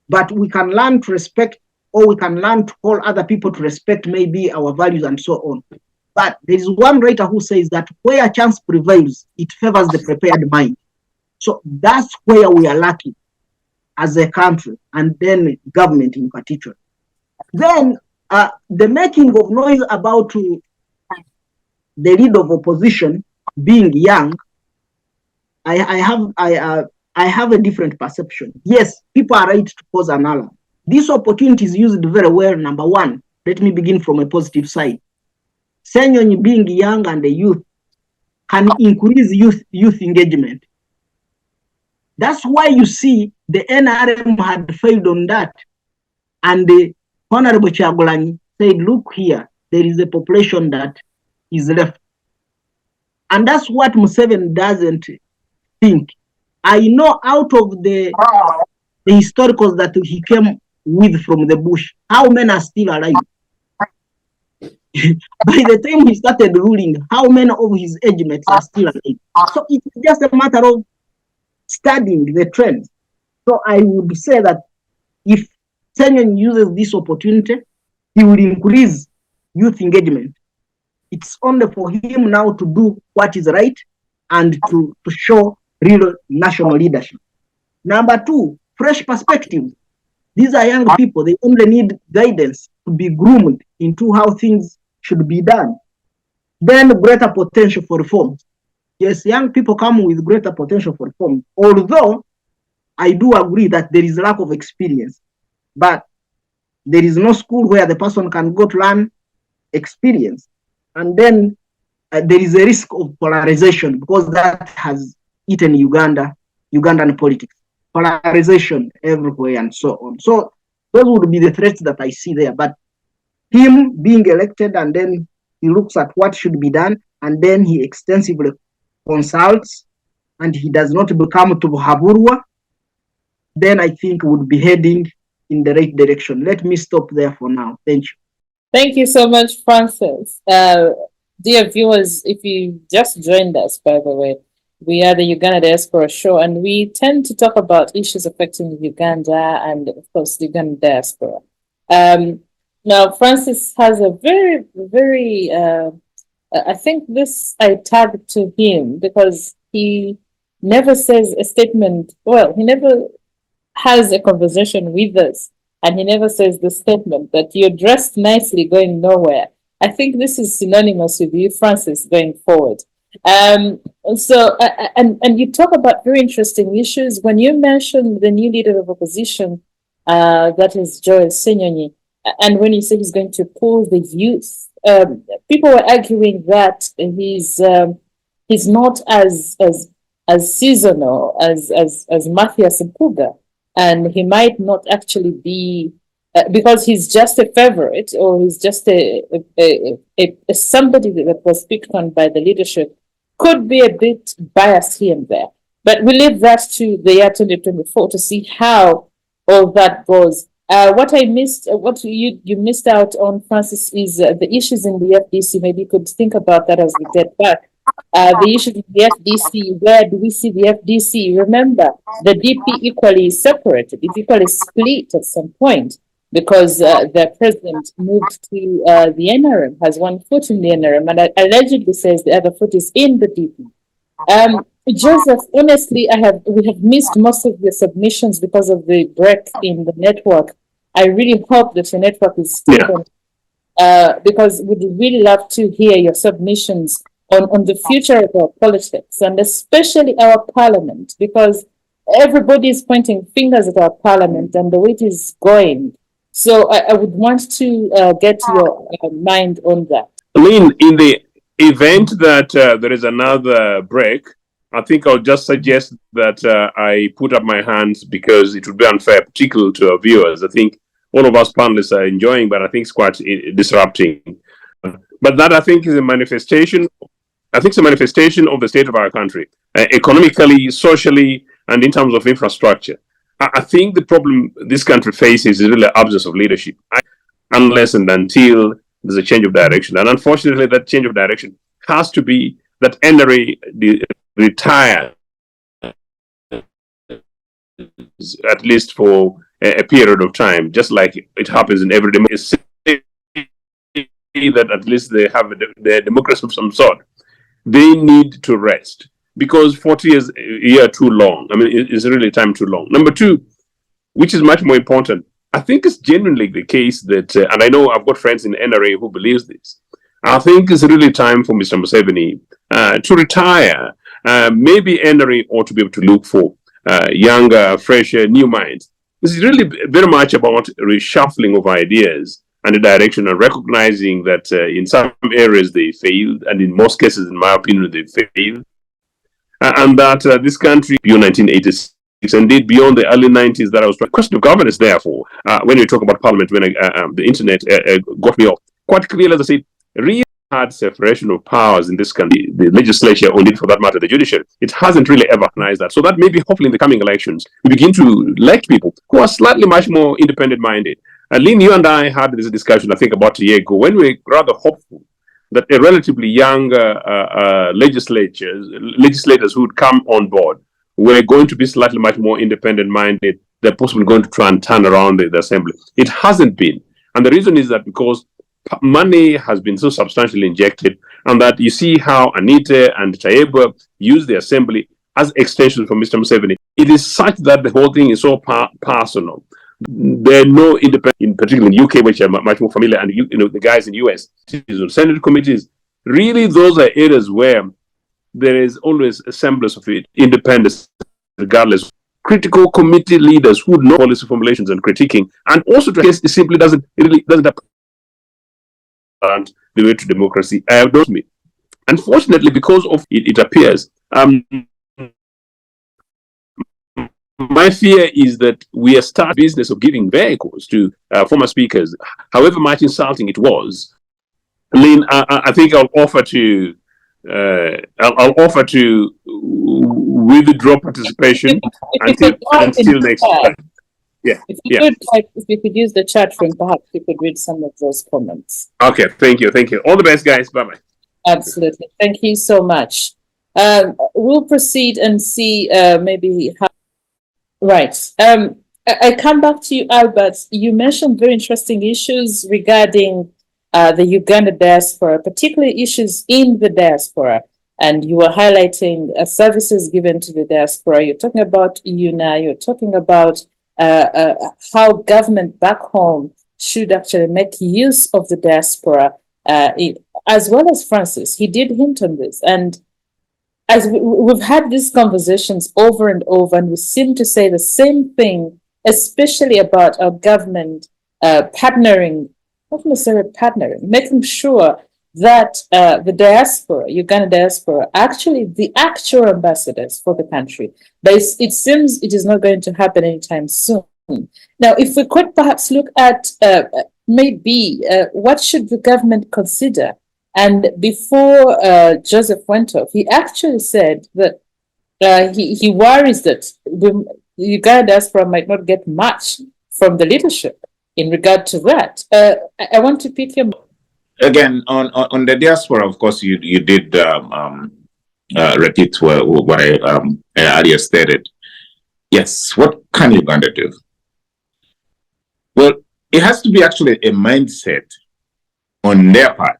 But we can learn to respect, or we can learn to call other people to respect maybe our values and so on. But there is one writer who says that where chance prevails, it favors the prepared mind. So that's where we are lacking as a country, and then government in particular. Then the making of noise about the leader of opposition being young, I have a different perception. Yes, people are right to cause an alarm. This opportunity is used very well. Number one, let me begin from a positive side. Senyonyi being young and a youth can increase youth engagement. That's why you see the NRM had failed on that. And the Honorable Kyagulanyi said, look here, there is a population that is left. And that's what Museveni doesn't think. I know out of the historicals that he came with from the bush, how many are still alive? by the time he started ruling, how many of his age mates are still alive? So it's just a matter of studying the trends. So I would say that if Kenyan uses this opportunity, he will increase youth engagement. It's only for him now to do what is right and to show real national leadership. Number two, fresh perspectives. These are young people. They only need guidance to be groomed into how things should be done. Then greater potential for reform. Yes, young people come with greater potential for reform. Although I do agree that there is lack of experience, but there is no school where the person can go to learn experience. And then there is a risk of polarization because that has eaten Ugandan politics. Polarization everywhere and so on. So those would be the threats that I see there. But him being elected and then he looks at what should be done and then he extensively consults and he does not become to Haburwa, then I think would be heading in the right direction. Let me stop there for now. Thank you. Thank you so much, Francis. Dear viewers, if you just joined us, by the way, we are the Uganda Diaspora Show, and we tend to talk about issues affecting Uganda and, of course, the Ugandan diaspora. Now, Francis has a very, very, I think this I tagged to him because he never says a statement, well, he never has a conversation with us, and he never says the statement that you're dressed nicely going nowhere. I think this is synonymous with you, Francis, going forward. And you talk about very interesting issues. When you mentioned the new leader of opposition, that is Joel Senyonyi, and when you say he's going to pull the youth, people were arguing that he's not as seasonal as Matthias Mpuga, and he might not actually be because he's just a favorite or he's just a somebody that was picked on by the leadership, could be a bit biased here and there. But we leave that to the year 2024 to see how all that goes. What I missed, what you missed out on, Francis, is the issues in the FDC. Maybe you could think about that as we get back. The issues in the FDC, where do we see the FDC? Remember, the DP equally separated, it's equally split at some point because the president moved to the NRM, has one foot in the NRM, and allegedly says the other foot is in the DP. Joseph, honestly, we have missed most of the submissions because of the break in the network. I really hope that your network is stable, because we'd really love to hear your submissions on the future of our politics and especially our parliament, because everybody is pointing fingers at our parliament and the way it is going. So I would want to get your mind on that. Lynn, in the event that there is another break, I think I'll just suggest that I put up my hands because it would be unfair, particularly to our viewers. I think all of us panelists are enjoying, but I think it's quite disrupting. But that, I think, is a manifestation. I think it's a manifestation of the state of our country, economically, socially, and in terms of infrastructure. I think the problem this country faces is really the absence of leadership, unless and until there's a change of direction. And unfortunately, that change of direction has to be that NRA retire, at least for a period of time, just like it happens in every democracy, that at least they have a democracy of some sort. They need to rest because 40 years a year too long. I mean, it's really time too long. Number two, which is much more important, I think it's genuinely the case that, and I know I've got friends in NRA who believes this, I think it's really time for Mr. Museveni to retire. Maybe NRA ought to be able to look for younger, fresher, new minds. This is really very much about reshuffling of ideas and the direction, and recognizing that in some areas they failed, and in most cases, in my opinion, they failed. And that this country, beyond 1986, indeed beyond the early 90s, that I was trying. Question of governance, therefore, when you talk about parliament, when the internet got me off, quite clearly, as I said, real hard separation of powers in this country, the legislature, or indeed for that matter, the judiciary, it hasn't really ever recognized that. So that maybe hopefully in the coming elections, we begin to elect people who are slightly much more independent minded. Lynn, you and I had this discussion, I think, about a year ago, when we were rather hopeful that a relatively young legislators who would come on board were going to be slightly much more independent-minded. They're possibly going to try and turn around the assembly. It hasn't been. And the reason is that because money has been so substantially injected, and that you see how Anita and Taieba use the assembly as extensions for Mr. Museveni. It is such that the whole thing is so personal. There are no independent, particularly in UK, which I'm much more familiar, and the guys in US, Senate committees. Really, those are areas where there is always a semblance of independence, regardless. Critical committee leaders who know policy formulations and critiquing, and also to it simply doesn't the way to democracy. Unfortunately, because of it appears. My fear is that we are starting business of giving vehicles to former speakers, however much insulting it was. Lynn, I think I'll offer to withdraw participation until next time. Yeah. If you could use the chat room, perhaps you could read some of those comments. Okay, thank you. All the best, guys. Bye bye. Absolutely, thank you so much. We'll proceed and see maybe how. Right. I come back to you, Albert. You mentioned very interesting issues regarding the Uganda diaspora, particularly issues in the diaspora. And you were highlighting services given to the diaspora. You're talking about UNA. You're talking about how government back home should actually make use of the diaspora, as well as Francis. He did hint on this. And as we've had these conversations over and over, and we seem to say the same thing, especially about our government partnering, not necessarily partnering, making sure that the diaspora, Uganda diaspora, actually the actual ambassadors for the country. But it seems it is not going to happen anytime soon. Now, if we could perhaps look at maybe what should the government consider? And before Joseph went off, he actually said that he worries that the Uganda diaspora might not get much from the leadership in regard to that. I want to pick your... Again, on the diaspora, of course, you did repeat what I earlier stated. Yes, what can Uganda do? Well, it has to be actually a mindset on their part.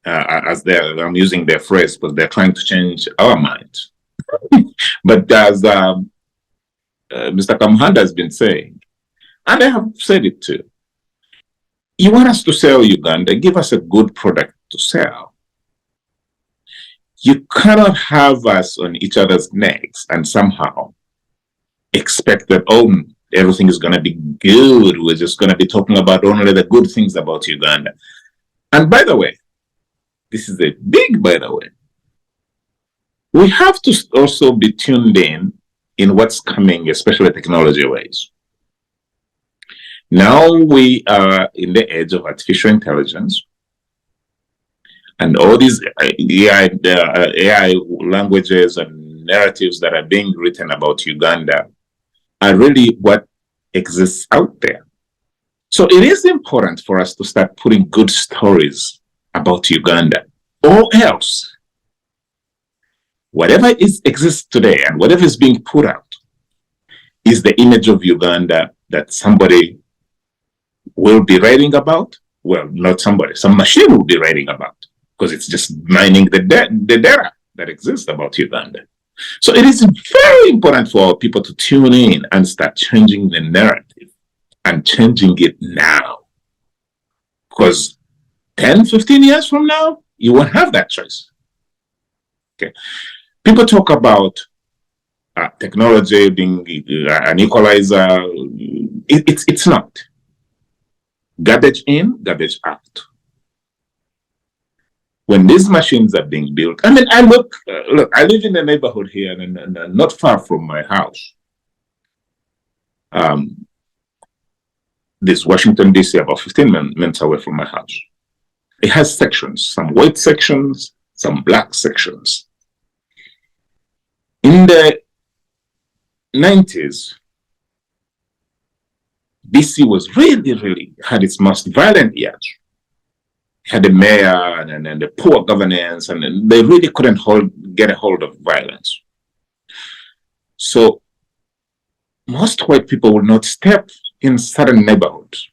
I'm using their phrase because they're trying to change our minds. But as Mr. Kamuhanda has been saying, and I have said it too, you want us to sell Uganda, give us a good product to sell. You cannot have us on each other's necks and somehow expect that, oh, everything is going to be good. We're just going to be talking about only the good things about Uganda. And by the way, this is a big by the way. We have to also be tuned in what's coming, especially technology-wise. Now we are in the age of artificial intelligence, and all these AI languages and narratives that are being written about Uganda are really what exists out there. So it is important for us to start putting good stories about Uganda, or else whatever exists today and whatever is being put out is the image of Uganda that somebody will be writing about. Well, not somebody, some machine will be writing about, because it's just mining the data that exists about Uganda. So it is very important for people to tune in and start changing the narrative, and changing it now. Because 10, 15 years from now, you won't have that choice. Okay. People talk about technology being an equalizer. It's not. Garbage in, garbage out. When these machines are being built, I mean, I look, I live in a neighborhood here, and not far from my house. This Washington, DC, about 15 minutes away from my house. It has sections, some white sections, some black sections. In the 90s, DC was really had its most violent years. Had the mayor and the poor governance, and they really couldn't get a hold of violence. So most white people will not step in certain neighborhoods.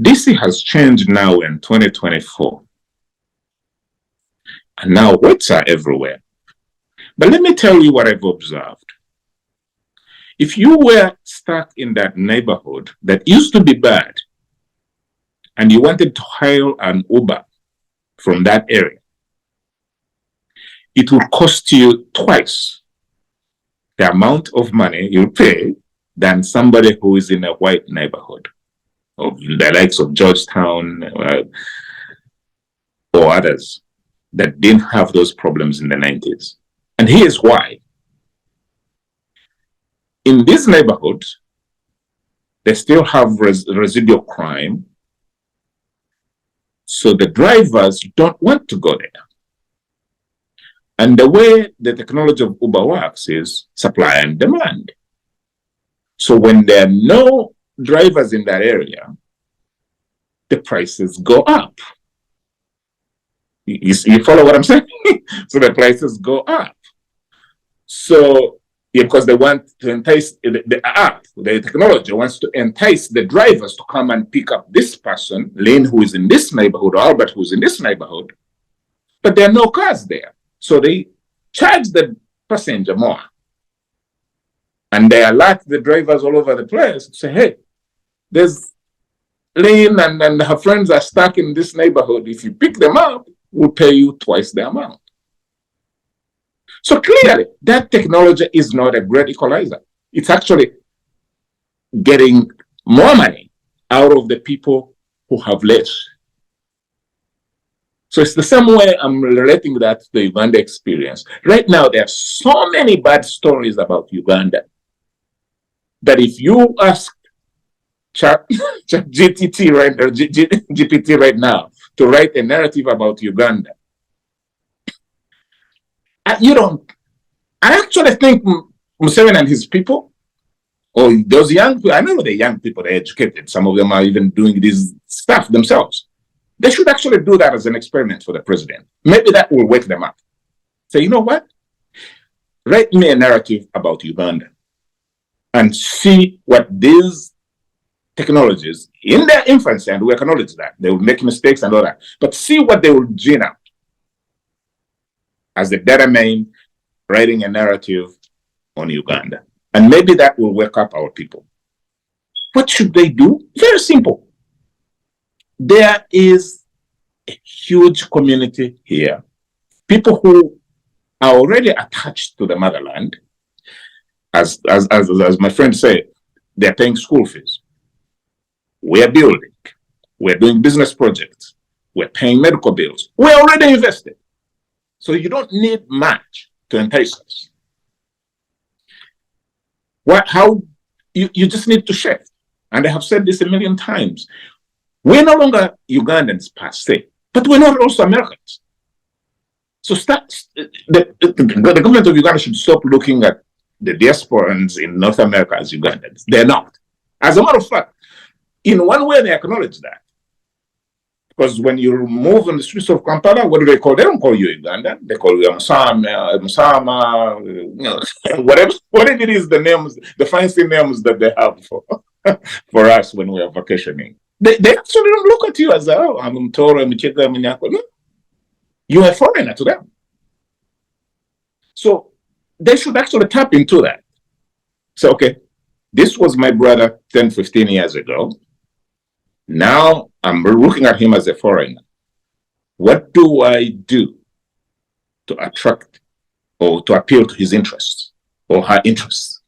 DC has changed now in 2024. And now whites are everywhere. But let me tell you what I've observed. If you were stuck in that neighborhood that used to be bad, and you wanted to hail an Uber from that area, it would cost you twice the amount of money you pay than somebody who is in a white neighborhood, of the likes of Georgetown or others that didn't have those problems in the 90s. And here's why. In these neighborhoods, they still have residual crime, so the drivers don't want to go there. And the way the technology of Uber works is supply and demand. So when there are no drivers in that area, the prices go up. You follow what I'm saying? So the prices go up. So, because they want to entice the technology wants to entice the drivers to come and pick up this person, Lynn, who is in this neighborhood, or Albert, who's in this neighborhood, but there are no cars there. So they charge the passenger more. And they alert the drivers all over the place to say, hey, there's Lynn and her friends are stuck in this neighborhood. If you pick them up, we'll pay you twice the amount. So clearly, that technology is not a great equalizer. It's actually getting more money out of the people who have less. So it's the same way I'm relating that to the Uganda experience. Right now, there are so many bad stories about Uganda that if you ask GPT right now to write a narrative about Uganda, I actually think Museveni and his people, or those young people, I know the young people, they're educated. Some of them are even doing this stuff themselves. They should actually do that as an experiment for the president. Maybe that will wake them up. Say, you know what? Write me a narrative about Uganda and see what these technologies, in their infancy, and we acknowledge that, they will make mistakes and all that, but see what they will gene out as the data main, writing a narrative on Uganda. And maybe that will wake up our people. What should they do? Very simple. There is a huge community here, people who are already attached to the motherland. As my friend said, they're paying school fees. We're building. We're doing business projects. We're paying medical bills. We're already invested. So you don't need much to entice us. You just need to shift. And I have said this a million times. We're no longer Ugandans per se, but we're not also Americans. So the government of Uganda should stop looking at the diasporans in North America as Ugandans. They're not. As a matter of fact, in one way they acknowledge that. Because when you move on the streets of Kampala, what do they call? They don't call you Ugandan. They call you Musama, whatever it is, the names, the fancy names that they have for us when we are vacationing. They actually don't look at you as, oh, I'm Toro, I'm Cheka, I'm Nyako. No. You're a foreigner to them. So they should actually tap into that. So, okay, this was my brother 10, 15 years ago. Now I'm looking at him as a foreigner. What do I do to attract or to appeal to his interests or her interests?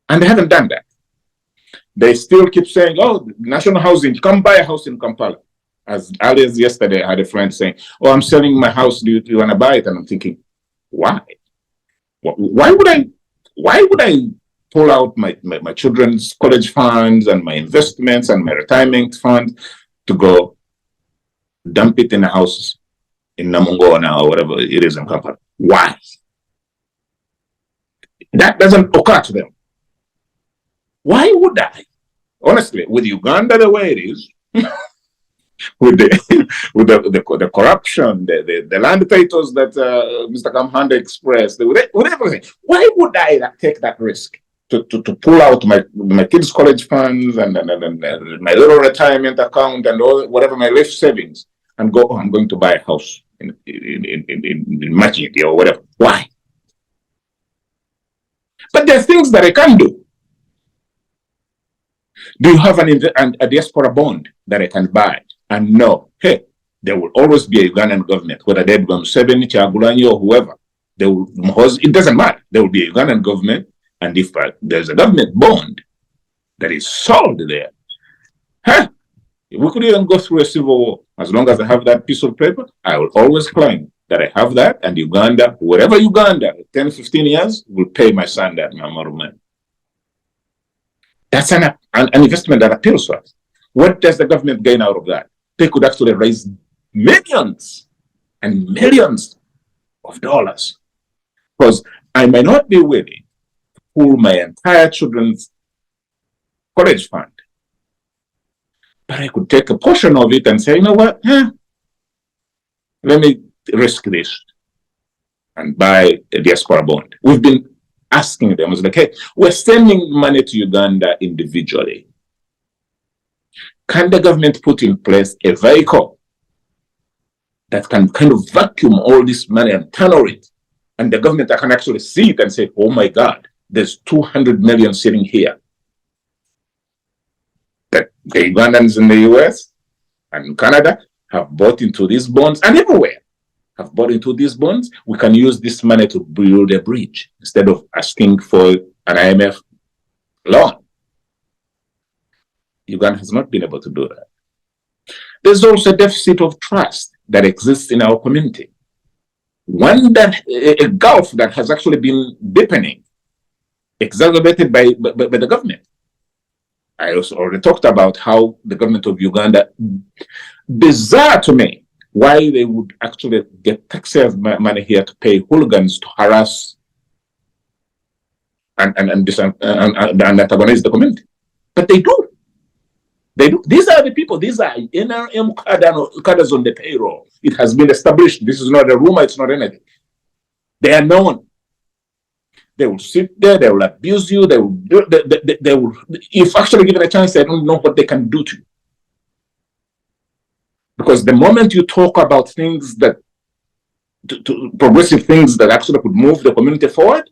And they haven't done that. They still keep saying, oh, national housing, come buy a house in Kampala. As early as yesterday, I had a friend saying, oh, I'm selling my house, do you want to buy it? And I'm thinking, why? Why would I pull out my children's college funds and my investments and my retirement fund to go dump it in a house in Namungona or whatever it is in Kampala? Why? That doesn't occur to them. Why would I? Honestly, with Uganda the way it is, with the corruption, the land titles that Mr. Kamhanda expressed, with everything, why would I take that risk to pull out my kids' college funds and my little retirement account and all whatever my life savings and go, oh, I'm going to buy a house in Majidi or whatever? Why? But there are things that I can do. Do you have a diaspora bond that I can buy and know, hey, there will always be a Ugandan government, whether they're Museveni, Kyagulanyi, or whoever. It doesn't matter. There will be a Ugandan government, and if there's a government bond that is sold there, we could even go through a civil war. As long as I have that piece of paper, I will always claim that I have that, and Uganda, wherever Uganda, 10, 15 years, will pay my son that amount of money. That's an investment that appeals to us. What does the government gain out of that? They could actually raise millions and millions of dollars. Because I may not be willing to pull my entire children's college fund, but I could take a portion of it and say, you know what? Let me risk this and buy a diaspora bond. We've been asking them, was like, hey, we're sending money to Uganda individually. Can the government put in place a vehicle that can kind of vacuum all this money and tunnel it? And the government can actually see it and say, oh my God, there's 200 million sitting here. That the Ugandans in the US and Canada have bought into these bonds, and everywhere have bought into these bonds. We can use this money to build a bridge instead of asking for an IMF loan. Uganda has not been able to do that. There's also a deficit of trust that exists in our community. A gulf that has actually been deepening, exacerbated by the government. I also already talked about how the government of Uganda, bizarre to me, why they would actually get taxpayers' money here to pay hooligans to harass and antagonize the community. But they do. They do. These are the people. These are NRM cadres on the payroll. It has been established. This is not a rumor. It's not anything. They are known. They will sit there. They will abuse you. They will. They will. If actually given a chance, they don't know what they can do to you. Because the moment you talk about things that, progressive things that actually could move the community forward,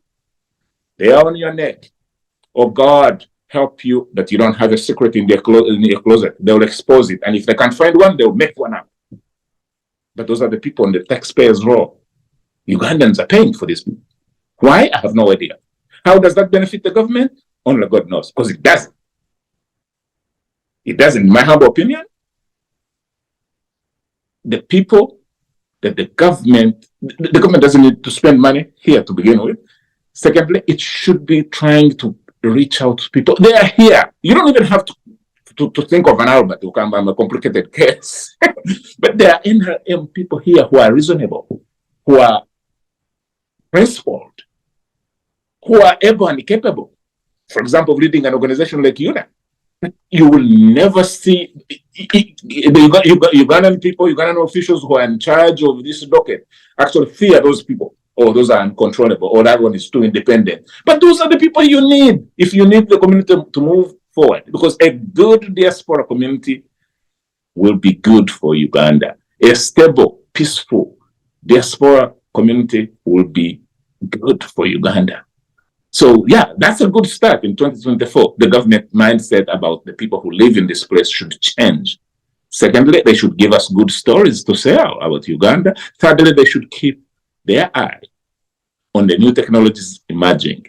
they are on your neck. Oh God, help you that you don't have a secret in your closet. They will expose it. And if they can't find one, they will make one up. But those are the people on the taxpayers' roll. Ugandans are paying for this. Why? I have no idea. How does that benefit the government? Only God knows. Because it doesn't. It doesn't, in my humble opinion. The people that the government doesn't need to spend money here to begin with. Secondly, it should be trying to reach out to people. They are here. You don't even have to think of an Albert who can be a complicated case. But there are NRM people here who are reasonable, who are principled, who are able and capable. For example, of leading an organization like UNA. You will never see the Ugandan people, Ugandan officials who are in charge of this docket actually fear those people. Or those are uncontrollable, or that one is too independent. But those are the people you need if you need the community to move forward. Because a good diaspora community will be good for Uganda. A stable, peaceful diaspora community will be good for Uganda. So yeah, that's a good start in 2024. The government mindset about the people who live in this place should change. Secondly, they should give us good stories to sell about Uganda. Thirdly, they should keep their eye on the new technologies emerging,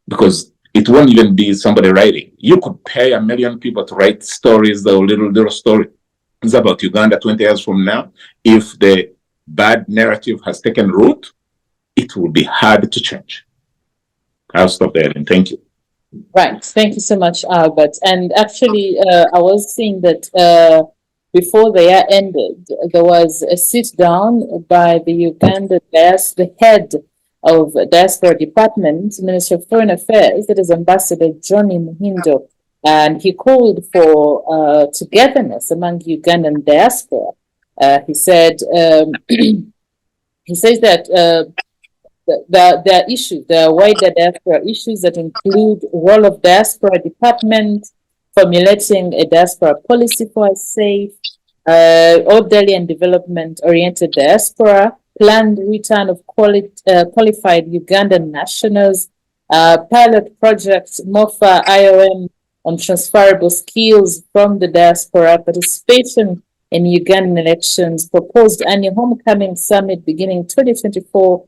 because it won't even be somebody writing. You could pay 1 million people to write stories, the little story. It's about Uganda 20 years from now. If the bad narrative has taken root, it will be hard to change. I'll stop there and thank you. Right. Thank you so much, Albert. And actually, I was seeing that before the year ended, there was a sit down by the Uganda the head of diaspora department, Minister of Foreign Affairs, that is Ambassador Johnny Muhindo, and he called for togetherness among Ugandan diaspora. He said he says that there are issues, there are wider diaspora issues that include role of diaspora department, formulating a diaspora policy for a safe, orderly and development-oriented diaspora, planned return of qualified Ugandan nationals, pilot project MOFA IOM on transferable skills from the diaspora, participation in Ugandan elections, proposed annual homecoming summit beginning 2024,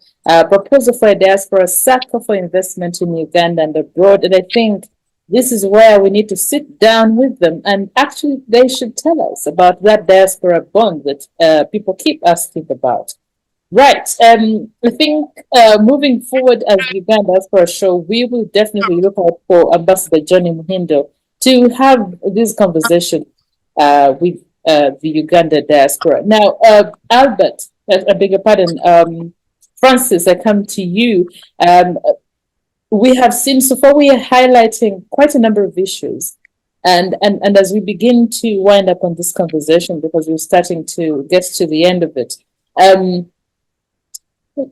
proposal for a diaspora circle for investment in Uganda and abroad. And I think this is where we need to sit down with them, and actually they should tell us about that diaspora bond that people keep asking about. Right. I think moving forward as Uganda Diaspora Show, we will definitely look out for Ambassador Johnny Muhindo to have this conversation with the Uganda diaspora. Now, Albert, I beg your pardon, Francis, I come to you. We have seen, so far we are highlighting quite a number of issues. And as we begin to wind up on this conversation, because we're starting to get to the end of it,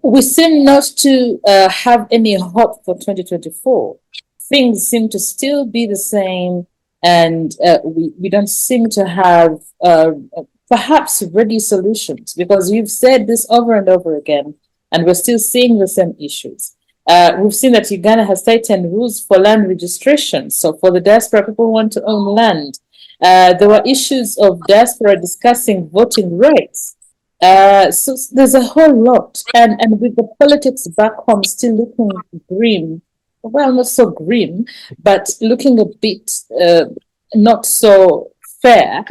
we seem not to have any hope for 2024. Things seem to still be the same, and we don't seem to have perhaps ready solutions, because you've said this over and over again, and we're still seeing the same issues. We've seen that Uganda has tightened rules for land registration. So for the diaspora, people who want to own land. There were issues of diaspora discussing voting rights. So there's a whole lot. And with the politics back home still looking grim, well, not so grim, but looking a bit not so fair,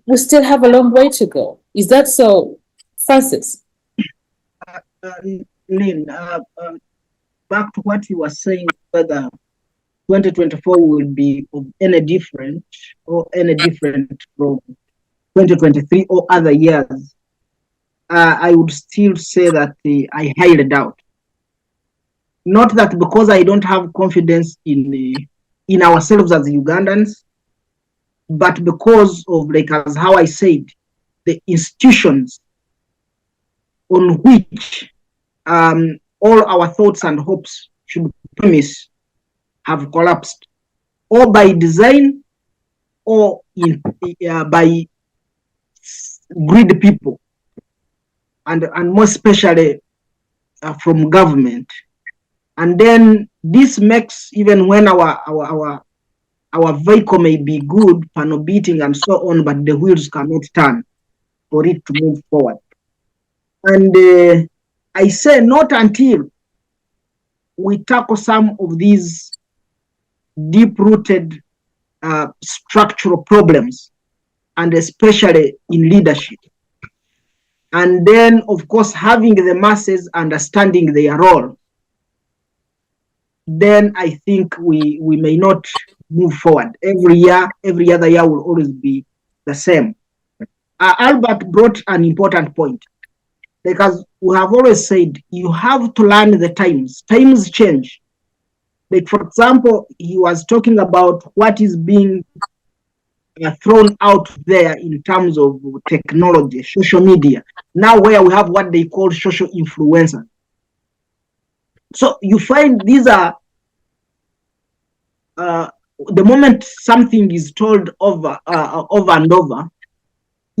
we still have a long way to go. Is that so, Francis? Lynn, back to what you were saying, whether 2024 will be of any different from 2023 or other years, I would still say that I highly doubt. Not that because I don't have confidence in ourselves as Ugandans, but because of, like, as how I said, the institutions on which all our thoughts and hopes should premise have collapsed, or by design, or by greedy people, and more especially from government. And then this makes, even when our vehicle may be good, panel beating and so on, but the wheels cannot turn for it to move forward. And I say not until we tackle some of these deep-rooted structural problems, and especially in leadership. And then, of course, having the masses understanding their role, then I think we may not move forward. Every year, every other year will always be the same. Albert brought an important point. Because we have always said, you have to learn the times. Times change. Like, for example, he was talking about what is being thrown out there in terms of technology, social media. Now where we have what they call social influencers. So you find these are, the moment something is told over and over,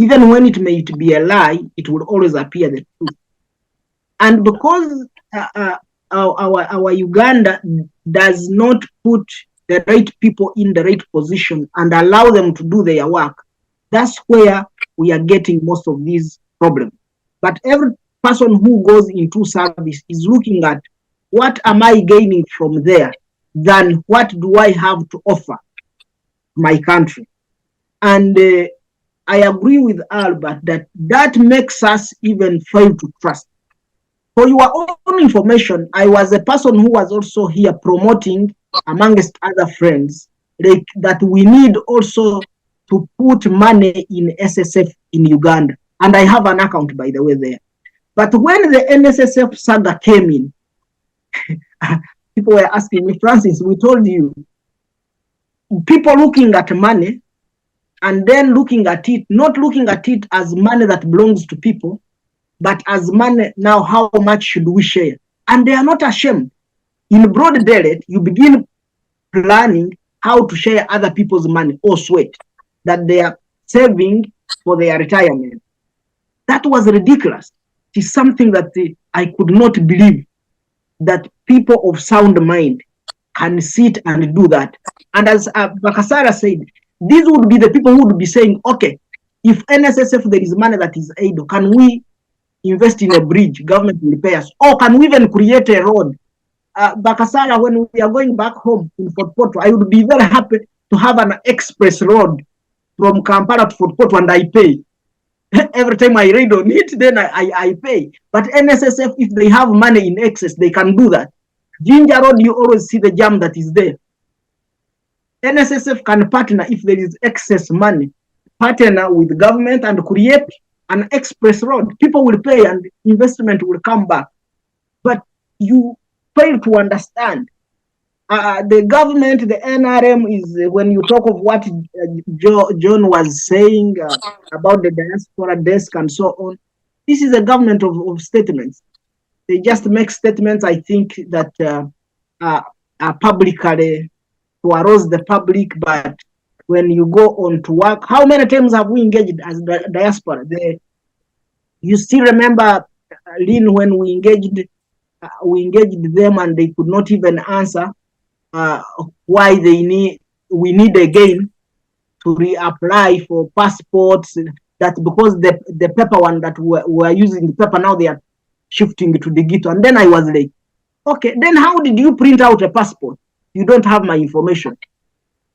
even when it may be a lie, it will always appear the truth. And because our Uganda does not put the right people in the right position and allow them to do their work, that's where we are getting most of these problems. But every person who goes into service is looking at, what am I gaining from there than what do I have to offer my country? And I agree with Albert that makes us even fail to trust. For your own information, I was a person who was also here promoting, amongst other friends, like, that we need also to put money in SSF in Uganda. And I have an account, by the way, there. But when the NSSF saga came in, people were asking me, Francis, we told you people looking at money and then looking at it, not looking at it as money that belongs to people, but as money now, how much should we share? And they are not ashamed. In broad daylight, you begin planning how to share other people's money or sweat that they are saving for their retirement. That was ridiculous. It is something that I could not believe that people of sound mind can sit and do that. And as Bakasara said, these would be the people who would be saying, okay, if NSSF there is money that is able, can we invest in a bridge, government will pay us, or can we even create a road? Bakasara, when we are going back home in Fort Portal, I would be very happy to have an express road from Kampala to Fort Portal, and I pay. Every time I read on it, then I pay. But NSSF, if they have money in excess, they can do that. Ginger Road, you always see the jam that is there. NSSF can partner if there is excess money, partner with government and create an express road. People will pay and investment will come back. But you fail to understand. The government, the NRM is, when you talk of what John was saying about the diaspora desk and so on, this is a government of statements. They just make statements, I think, that are publicly to arouse the public, but when you go on to work, how many times have we engaged as the diaspora? You still remember, Lynn, when we engaged them and they could not even answer why we need again to reapply for passports. That because the paper one that we're using, the paper now they are shifting to digital. And then I was like, okay, then how did you print out a passport? You don't have my information.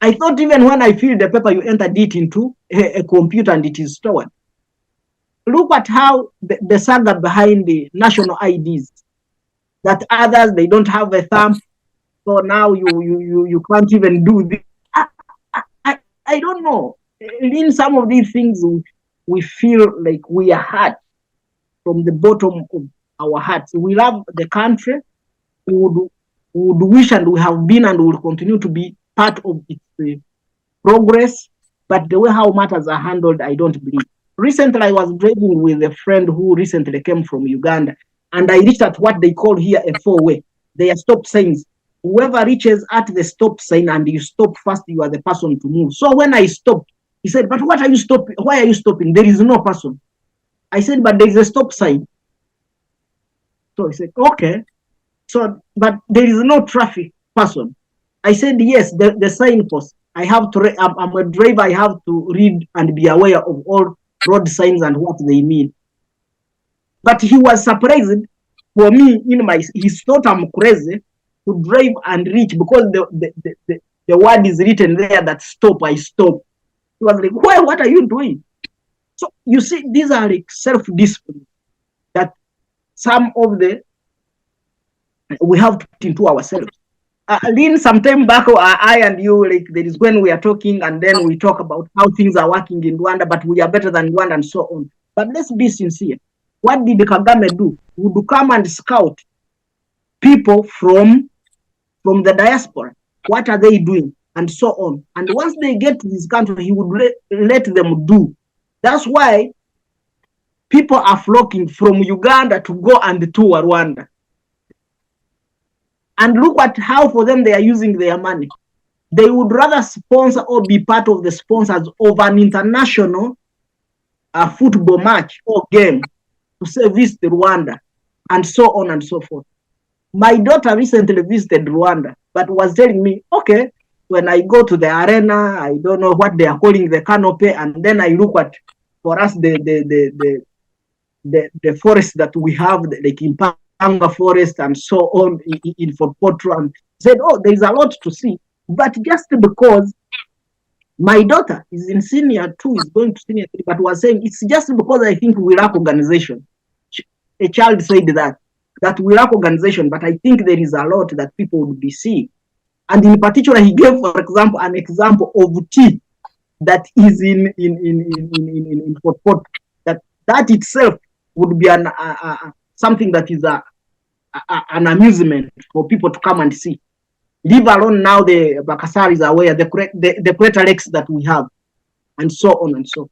I thought even when I filled the paper, you entered it into a computer and it is stored. Look at how the saga behind the national IDs, that others, they don't have a thumb. So now you can't even do this. I don't know. In some of these things, we feel like we are hurt from the bottom of our hearts. We love the country. We would wish, and we have been and will continue to be part of its progress. But the way how matters are handled, I don't believe. Recently, I was driving with a friend who recently came from Uganda, and I reached at what they call here a four-way. They are stop signs. Whoever reaches at the stop sign and you stop first, you are the person to move. So when I stopped, he said, but what are you stopping? Why are you stopping? There is no person. I said, but there is a stop sign. So he said, okay. So, but there is no traffic person. I said, yes, the signpost. I have to, I'm a driver, I have to read and be aware of all road signs and what they mean. But he was surprised for me, he thought I'm crazy to drive and reach because the word is written there that stop, I stop. He was like, well, what are you doing? So you see, these are like self-discipline that some of we have to put into ourselves. Lynn, sometime back, I and you, like, there is when we are talking and then we talk about how things are working in Rwanda, but we are better than Rwanda and so on. But let's be sincere. What did Kagame do? He would come and scout people from the diaspora. What are they doing? And so on. And once they get to his country, he would let them do. That's why people are flocking from Uganda to go and tour Rwanda. And look at how for them they are using their money. They would rather sponsor or be part of the sponsors of an international football match or game to say visit Rwanda and so on and so forth. My daughter recently visited Rwanda, but was telling me, okay, when I go to the arena, I don't know what they are calling the canopy, and then I look at, for us, the forest that we have, like in Panga Forest and so on in Fort Portal, and said, oh, there is a lot to see. But just because my daughter is in senior 2, is going to senior 3, but was saying, it's just because I think we lack organization. A child said that we lack organization, but I think there is a lot that people would be seeing. And in particular, he gave, for example, an example of tea that is in Fort Portal. That itself would be something that is an amusement for people to come and see. Leave alone now the Bakasara is aware, the greater lakes that we have, and so on and so on.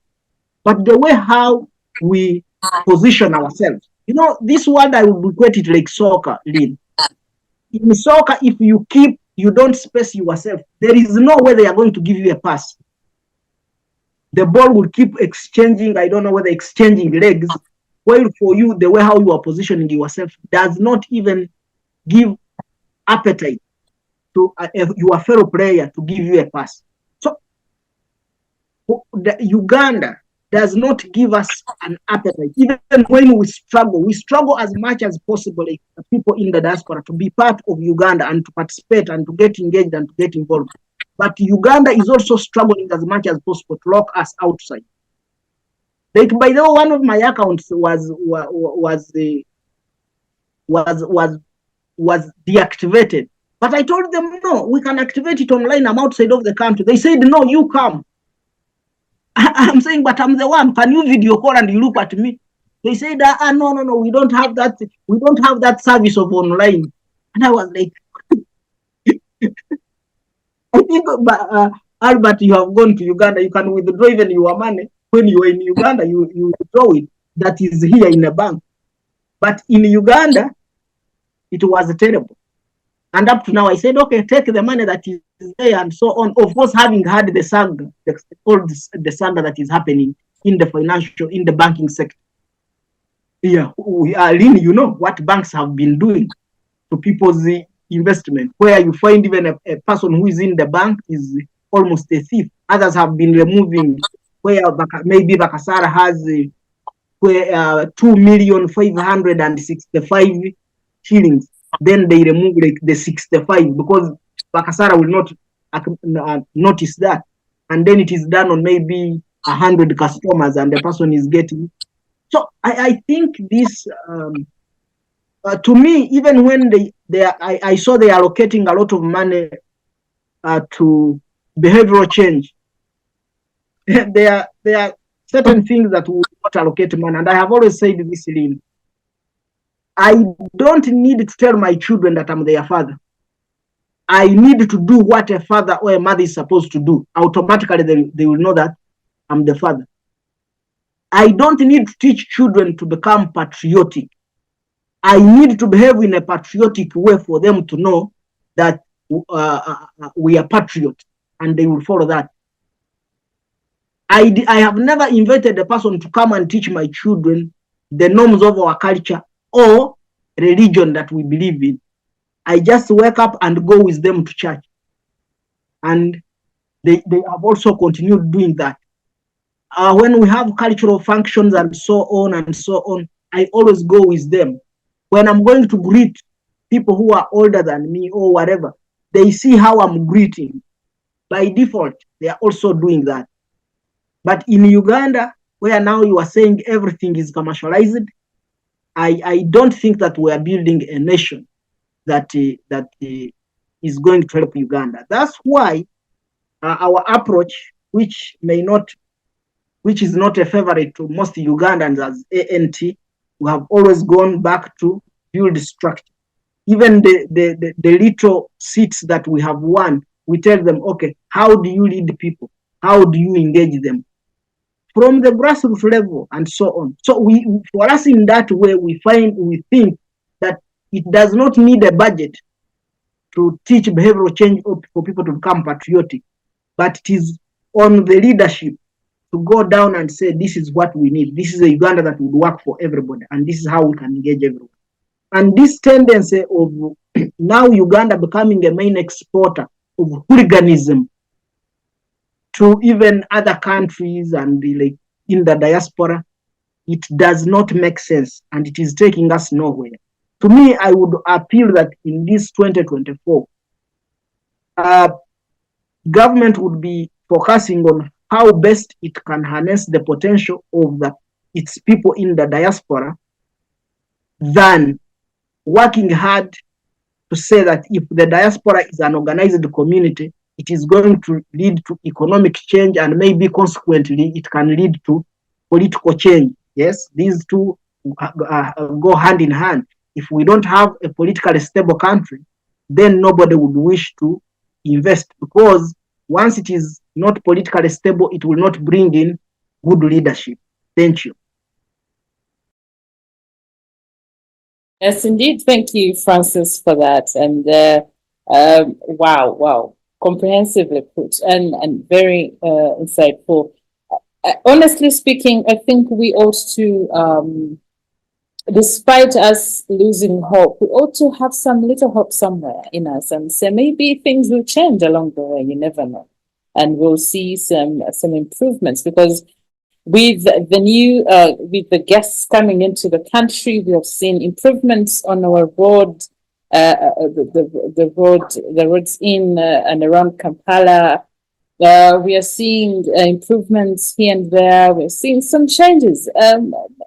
But the way how we position ourselves, you know, this word I would equate it like soccer, Lynn. In soccer, if you don't space yourself, there is no way they are going to give you a pass. The ball will keep exchanging, I don't know whether exchanging legs, while for you, the way how you are positioning yourself does not even give appetite to your fellow player to give you a pass. So the Uganda does not give us an appetite. Even when we struggle as much as possible, like people in the diaspora, to be part of Uganda and to participate and to get engaged and to get involved. But Uganda is also struggling as much as possible to lock us outside. Like, by the way, one of my accounts was deactivated. But I told them, no, we can activate it online. I'm outside of the country. They said, no, you come. I'm saying, but I'm the one. Can you video call and you look at me? They said, no, we don't have that. We don't have that service of online. And I was like, I think, Albert, you have gone to Uganda. You can withdraw even your money. When you are in Uganda, you withdraw it. That is here in a bank. But in Uganda, it was terrible. And up to now, I said, okay, take the money that is there and so on. Of course, having had the saga, the saga that is happening in the banking sector. Yeah, Lynn, you know what banks have been doing to people's investment, where you find even a person who is in the bank is almost a thief. Others have been removing, where maybe Bakasara has 2,565,000 shillings. Then they remove like the 65 because Bakasara will not notice that. And then it is done on maybe 100 customers and the person is getting. So I think this, to me, even when I saw they are allocating a lot of money to behavioral change, there are certain things that will not allocate money. And I have always said this, Lynn. I don't need to tell my children that I'm their father. I need to do what a father or a mother is supposed to do. Automatically, they will know that I'm the father. I don't need to teach children to become patriotic. I need to behave in a patriotic way for them to know that we are patriots, and they will follow that. I have never invited a person to come and teach my children the norms of our culture or religion that we believe in. I just wake up and go with them to church. And they have also continued doing that. When we have cultural functions and so on, I always go with them. When I'm going to greet people who are older than me or whatever, they see how I'm greeting. By default, they are also doing that. But in Uganda, where now you are saying everything is commercialized, I don't think that we are building a nation that is going to help Uganda. That's why our approach, which is not a favorite to most Ugandans as ANT, we have always gone back to build structure. Even the little seats that we have won, we tell them, okay, how do you lead people? How do you engage them? From the grassroots level and so on. So for us in that way, we think that it does not need a budget to teach behavioral change or for people to become patriotic, but it is on the leadership to go down and say, this is what we need. This is a Uganda that would work for everybody, and this is how we can engage everyone. And this tendency of now Uganda becoming a main exporter of hooliganism to even other countries and like in the diaspora, it does not make sense, and it is taking us nowhere. To me, I would appeal that in this 2024, government would be focusing on how best it can harness the potential of its people in the diaspora than working hard to say that if the diaspora is an organized community, it is going to lead to economic change, and maybe consequently it can lead to political change. Yes, these two go hand in hand. If we don't have a politically stable country, then nobody would wish to invest, because once it is not politically stable, it will not bring in good leadership. Thank you. Yes, indeed. Thank you, Francis, for that. And wow, comprehensively put and very insightful. Honestly speaking, I think we ought to, despite us losing hope, we ought to have some little hope somewhere in us and say maybe things will change along the way. You never know, and we'll see some improvements, because with the new with the guests coming into the country, we have seen improvements on our road, the roads in and around Kampala. We are seeing improvements here and there. We're seeing some changes.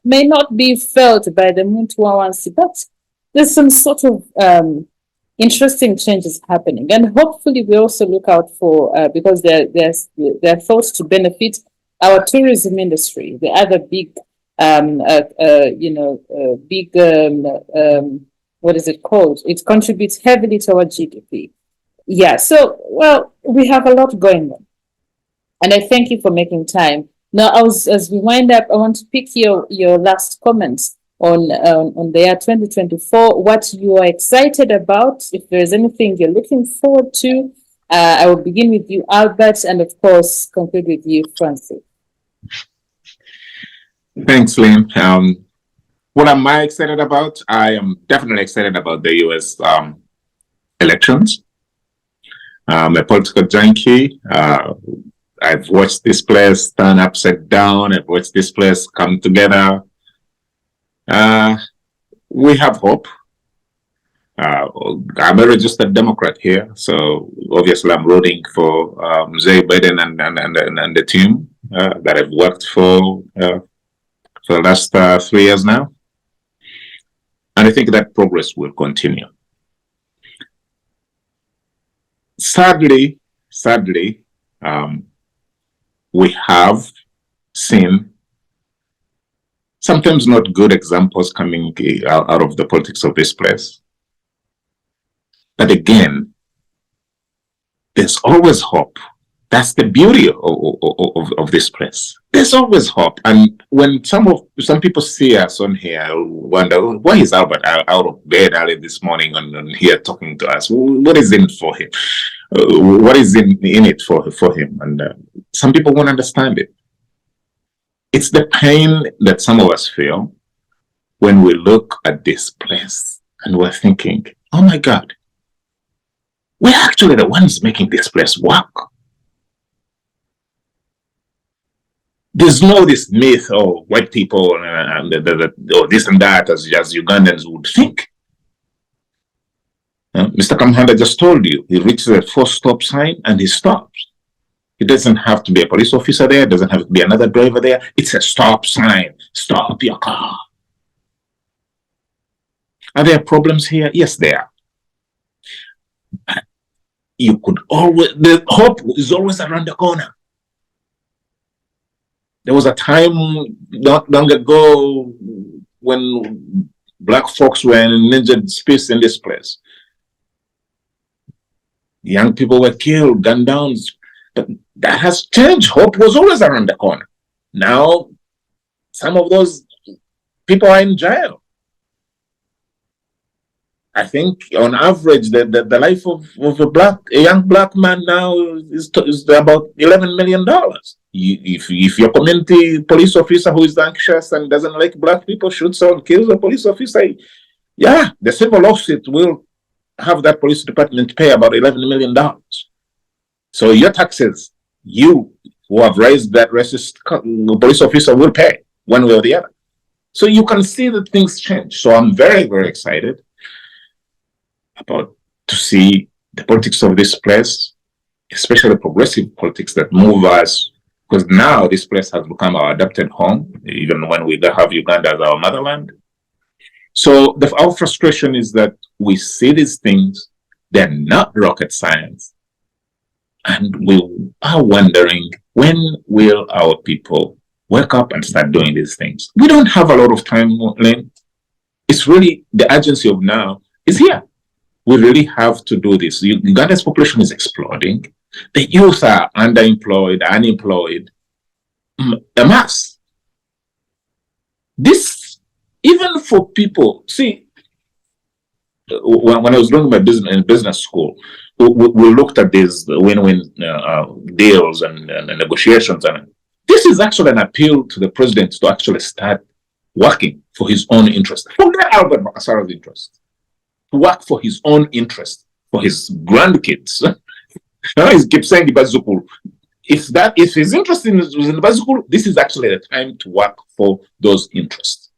May not be felt by the Muntu, but there's some sort of interesting changes happening. And hopefully we also look out for, because they're thought to benefit our tourism industry, the other big, what is it called? It contributes heavily to our GDP. Yeah, so, well, we have a lot going on. And I thank you for making time. Now, as we wind up, I want to pick your last comments on the year 2024, what you are excited about, if there's anything you're looking forward to. I will begin with you, Albert, and of course, conclude with you, Francis. Thanks, Lynn. What am I excited about? I am definitely excited about the US elections. I'm a political junkie. I've watched this place turn upside down. I've watched this place come together. We have hope. I'm a registered Democrat here, so obviously I'm rooting for Joe Biden and the team that I've worked for the last 3 years now. And I think that progress will continue. Sadly, we have seen sometimes not good examples coming out of the politics of this place. But again, there's always hope. That's the beauty of this place. There's always hope. And when some people see us on here, wonder, why is Albert out of bed early this morning and here talking to us? What is in it for him? What is in it for him? And some people won't understand it. It's the pain that some of us feel when we look at this place and we're thinking, oh my God, we're actually the ones making this place work. There's no this myth of white people or this and that as Ugandans would think. Mr. Kamuhanda just told you, he reaches a 4-stop sign and he stops. It doesn't have to be a police officer there, it doesn't have to be another driver there. It's a stop sign. Stop your car. Are there problems here? Yes, there are. You could always, the hope is always around the corner. There was a time not long ago when Black folks were in endangered species in this place. Young people were killed, gunned down, but that has changed. Hope was always around the corner. Now, some of those people are in jail. I think on average, the life of a young black man now is about $11 million. If your community police officer who is anxious and doesn't like black people shoots or kills a police officer, yeah, the civil lawsuit will have that police department pay about $11 million. So your taxes, you who have raised that racist police officer will pay one way or the other. So you can see that things change. So I'm very, very excited about to see the politics of this place, especially progressive politics that move us, because now this place has become our adopted home, even when we have Uganda as our motherland. So our frustration is that we see these things, they're not rocket science, and we are wondering, when will our people wake up and start doing these things? We don't have a lot of time, Lynn. It's really the urgency of now is here. we really have to do this. Uganda's population is exploding. The youth are underemployed, unemployed, a mass. This, even for people, see, when I was doing my business school, we looked at these win-win deals and negotiations, and this is actually an appeal to the president to actually start working for his own interest. Forget Albert Bakasara's interest. To work for his own interest, for his grandkids. He keeps saying Bazukuru. If his interest in Bazukuru, this is actually the time to work for those interests.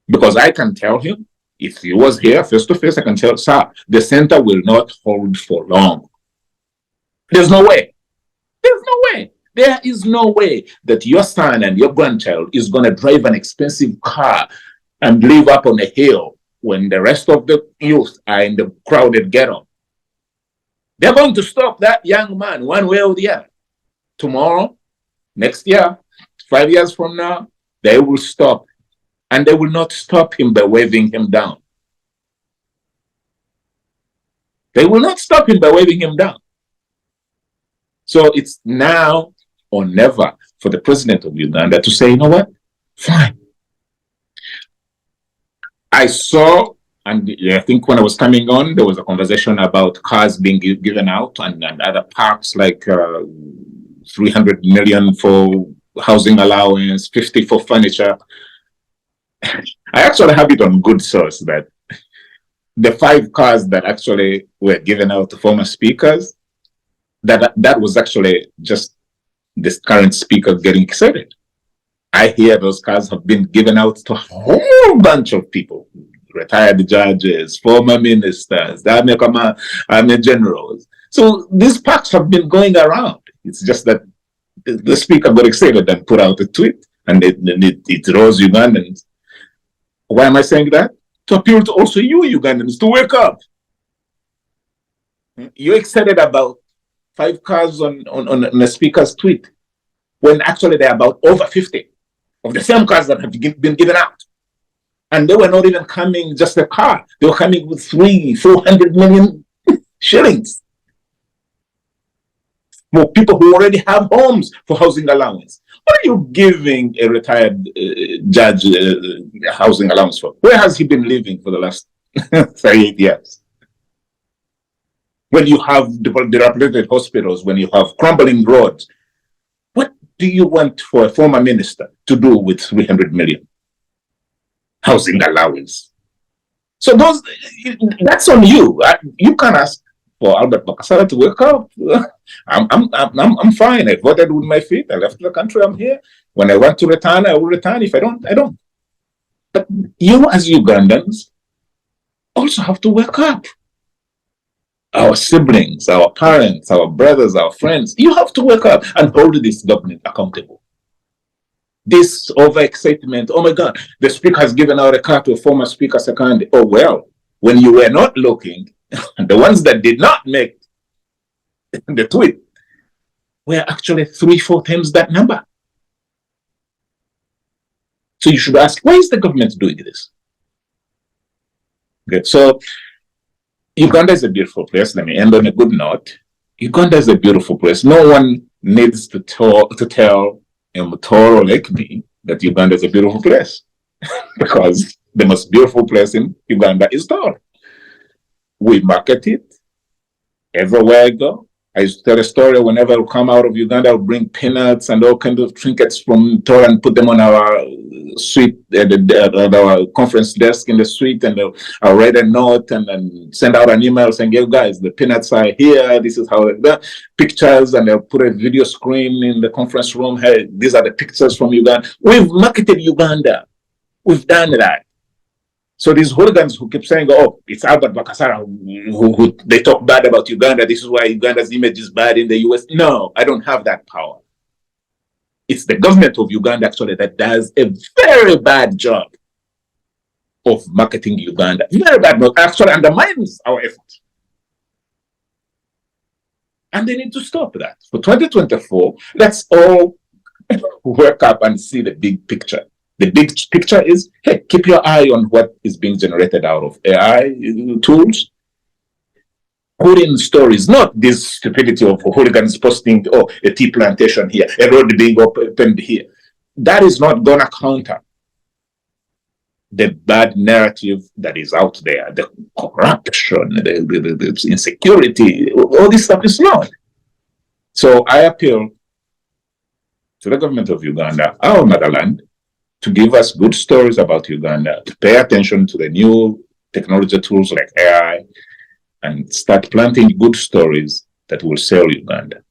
Because I can tell him, if he was here face to face, I can tell, sir, the center will not hold for long. There's no way. There's no way. There is no way that your son and your grandchild is going to drive an expensive car and live up on a hill when the rest of the youth are in the crowded ghetto. They're going to stop that young man one way or the other. Tomorrow, next year, 5 years from now, they will stop. And they will not stop him by waving him down. They will not stop him by waving him down. So it's now or never for the president of Uganda to say, you know what? Fine. I saw, and I think when I was coming on, there was a conversation about cars being given out and other parks, like 300 million for housing allowance, 50 for furniture. I actually have it on good source that the 5 cars that actually were given out to former speakers, that was actually just this current speaker getting excited. I hear those cars have been given out to a whole bunch of people, retired judges, former ministers, army generals. So these packs have been going around. It's just that the speaker got excited and put out a tweet, and it rose Ugandans. Why am I saying that? To appeal to also you Ugandans to wake up. You're excited about 5 cars on a speaker's tweet, when actually there are about over 50 of the same cars that have been given out. And they were not even coming just a car. They were coming with 400 million shillings for people who already have homes for housing allowance. What are you giving a retired judge housing allowance for? Where has he been living for the last 38 years? When you have dilapidated hospitals, when you have crumbling roads, what do you want for a former minister to do with 300 million housing allowance? So that's on you. You can't ask for Albert Bakasara to wake up. I'm fine. I voted with my feet. I left the country. I'm here. When I want to return, I will return. If I don't, I don't. But you as Ugandans also have to wake up. Our siblings, our parents, our brothers, our friends, you have to wake up and hold this government accountable. This overexcitement, oh my God, the speaker has given out a car to a former speaker second. Oh well, when you were not looking, the ones that did not make the tweet were actually 3-4 times that number. So you should ask, why is the government doing this? Okay, so Uganda is a beautiful place. Let me end on a good note. Uganda is a beautiful place. No one needs to tell a Mutoro like me that Uganda is a beautiful place because the most beautiful place in Uganda is Toro. We market it everywhere I go. I used to tell a story whenever I come out of Uganda, I'll bring peanuts and all kinds of trinkets from Toro and put them on our suite, at our conference desk in the suite, and I'll write a note and then send out an email saying, "Hey guys, the peanuts are here. This is how the pictures," and I'll put a video screen in the conference room. Hey, these are the pictures from Uganda. We've marketed Uganda. We've done that. So these hooligans who keep saying, "Oh, it's Albert Bakasara who they talk bad about Uganda. This is why Uganda's image is bad in the US." No, I don't have that power. It's the government of Uganda actually that does a very bad job of marketing Uganda. Very bad, but actually undermines our efforts. And they need to stop that. For 2024, let's all wake up and see the big picture. The big picture is, hey, keep your eye on what is being generated out of AI tools. putting stories, not this stupidity of hooligans posting, oh, a tea plantation here, a road being opened here. That is not going to counter the bad narrative that is out there, the corruption, the insecurity, all this stuff is not. So I appeal to the government of Uganda, our motherland, to give us good stories about Uganda, to pay attention to the new technology tools like AI, and start planting good stories that will sell Uganda.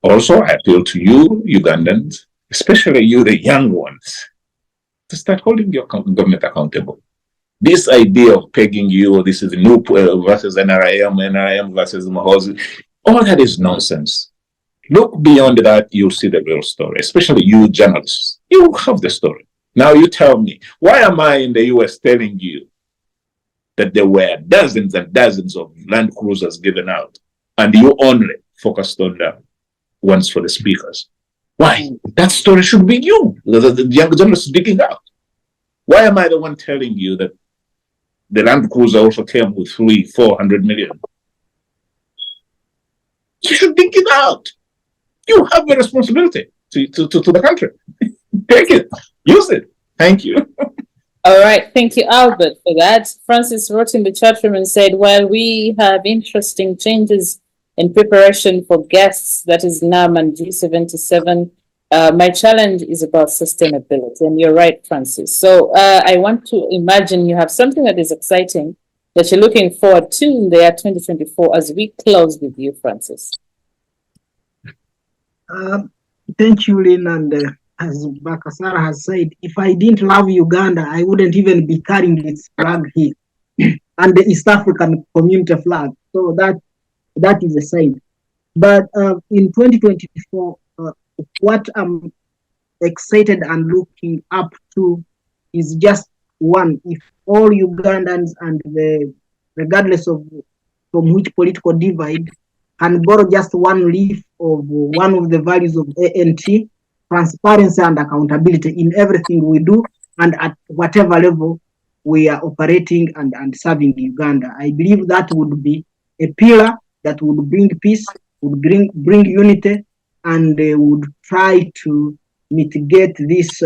Also, I appeal to you, Ugandans, especially you, the young ones, to start holding your government accountable. This idea of pegging you, this is new versus NRM versus Mahozi, all that is nonsense. Look beyond that, you'll see the real story, especially you journalists. You have the story. Now you tell me, why am I in the US telling you that there were dozens and dozens of Land Cruisers given out, and you only focused on the ones for the speakers? Why? That story should be you, the young journalists speaking out. Why am I the one telling you that the Land Cruiser also came with 300-400 million? You should dig it out. You have a responsibility to the country. Take it, use it. Thank you. All right, thank you, Albert, for that. Francis wrote in the chat room and said, while we have interesting changes in preparation for guests, that is NAM and G77, my challenge is about sustainability. And you're right, Francis. So I want to imagine you have something that is exciting that you're looking forward to in the year 2024 as we close with you, Francis. Thank you, Lynn. And as Bakasara has said, if I didn't love Uganda, I wouldn't even be carrying its flag here and the East African community flag. So that is a sign. But in 2024, what I'm excited and looking up to is just one. If all Ugandans, and regardless of from which political divide, can borrow just one leaf of one of the values of ANT, transparency and accountability in everything we do and at whatever level we are operating and serving Uganda. I believe that would be a pillar that would bring peace, would bring unity, and would try to mitigate this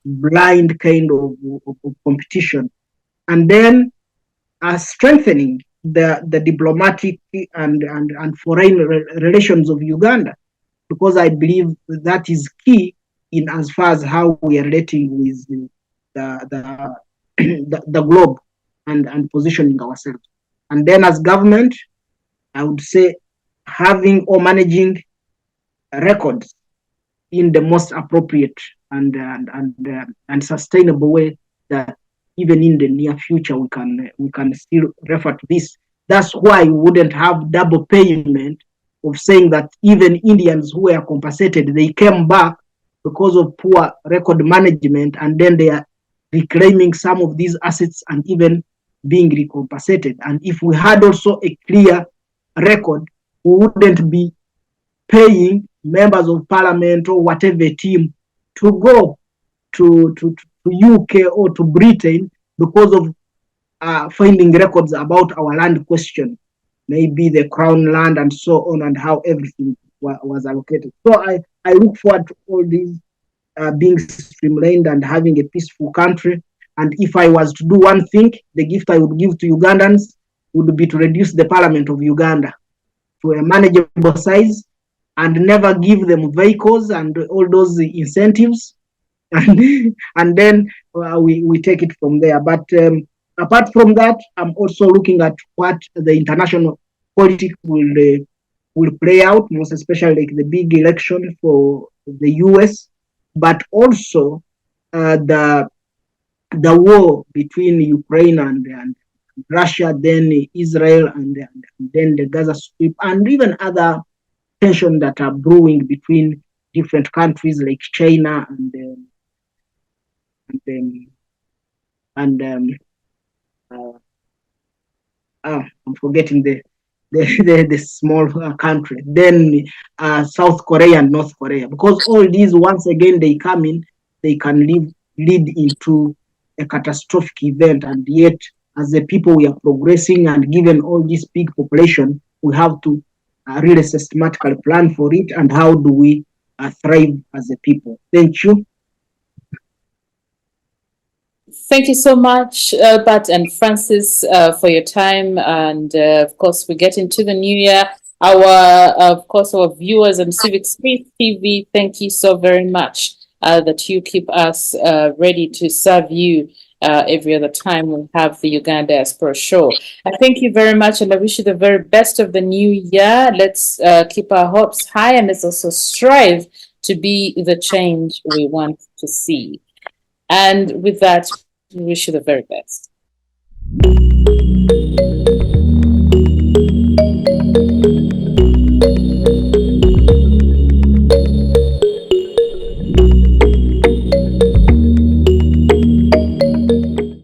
blind kind of competition. And then strengthening the diplomatic and foreign relations of Uganda, because I believe that is key in as far as how we are relating with the globe and positioning ourselves. And then as government, I would say having or managing records in the most appropriate and sustainable way that even in the near future we can still refer to this. That's why we wouldn't have double payment of saying that even Indians who were compensated, they came back because of poor record management, and then they are reclaiming some of these assets and even being recompensated. And if we had also a clear record, we wouldn't be paying members of parliament or whatever team to go to UK or to Britain because of finding records about our land question, maybe the crown land and so on, and how everything was allocated. So I look forward to all these being streamlined and having a peaceful country. And if I was to do one thing, the gift I would give to Ugandans would be to reduce the parliament of Uganda to a manageable size and never give them vehicles and all those incentives. And then we take it from there. But apart from that, I'm also looking at what the international politics will play out, most especially like the big election for the US, but also the war between Ukraine and Russia, then Israel, and then the Gaza Strip, and even other tensions that are brewing between different countries like China I'm forgetting the small country, then South Korea and North Korea, because all these, once again, they come in, they can lead into a catastrophic event, and yet as a people we are progressing, and given all this big population, we have to really systematically plan for it, and how do we thrive as a people. Thank you. Thank you so much, Albert and Francis, for your time. And of course, we get into the new year. Of course, our viewers on Civic Space TV, thank you so very much that you keep us ready to serve you every other time we have the Uganda Diaspora Show. I thank you very much, and I wish you the very best of the new year. Let's keep our hopes high, and let's also strive to be the change we want to see. And with that, we wish you the very best.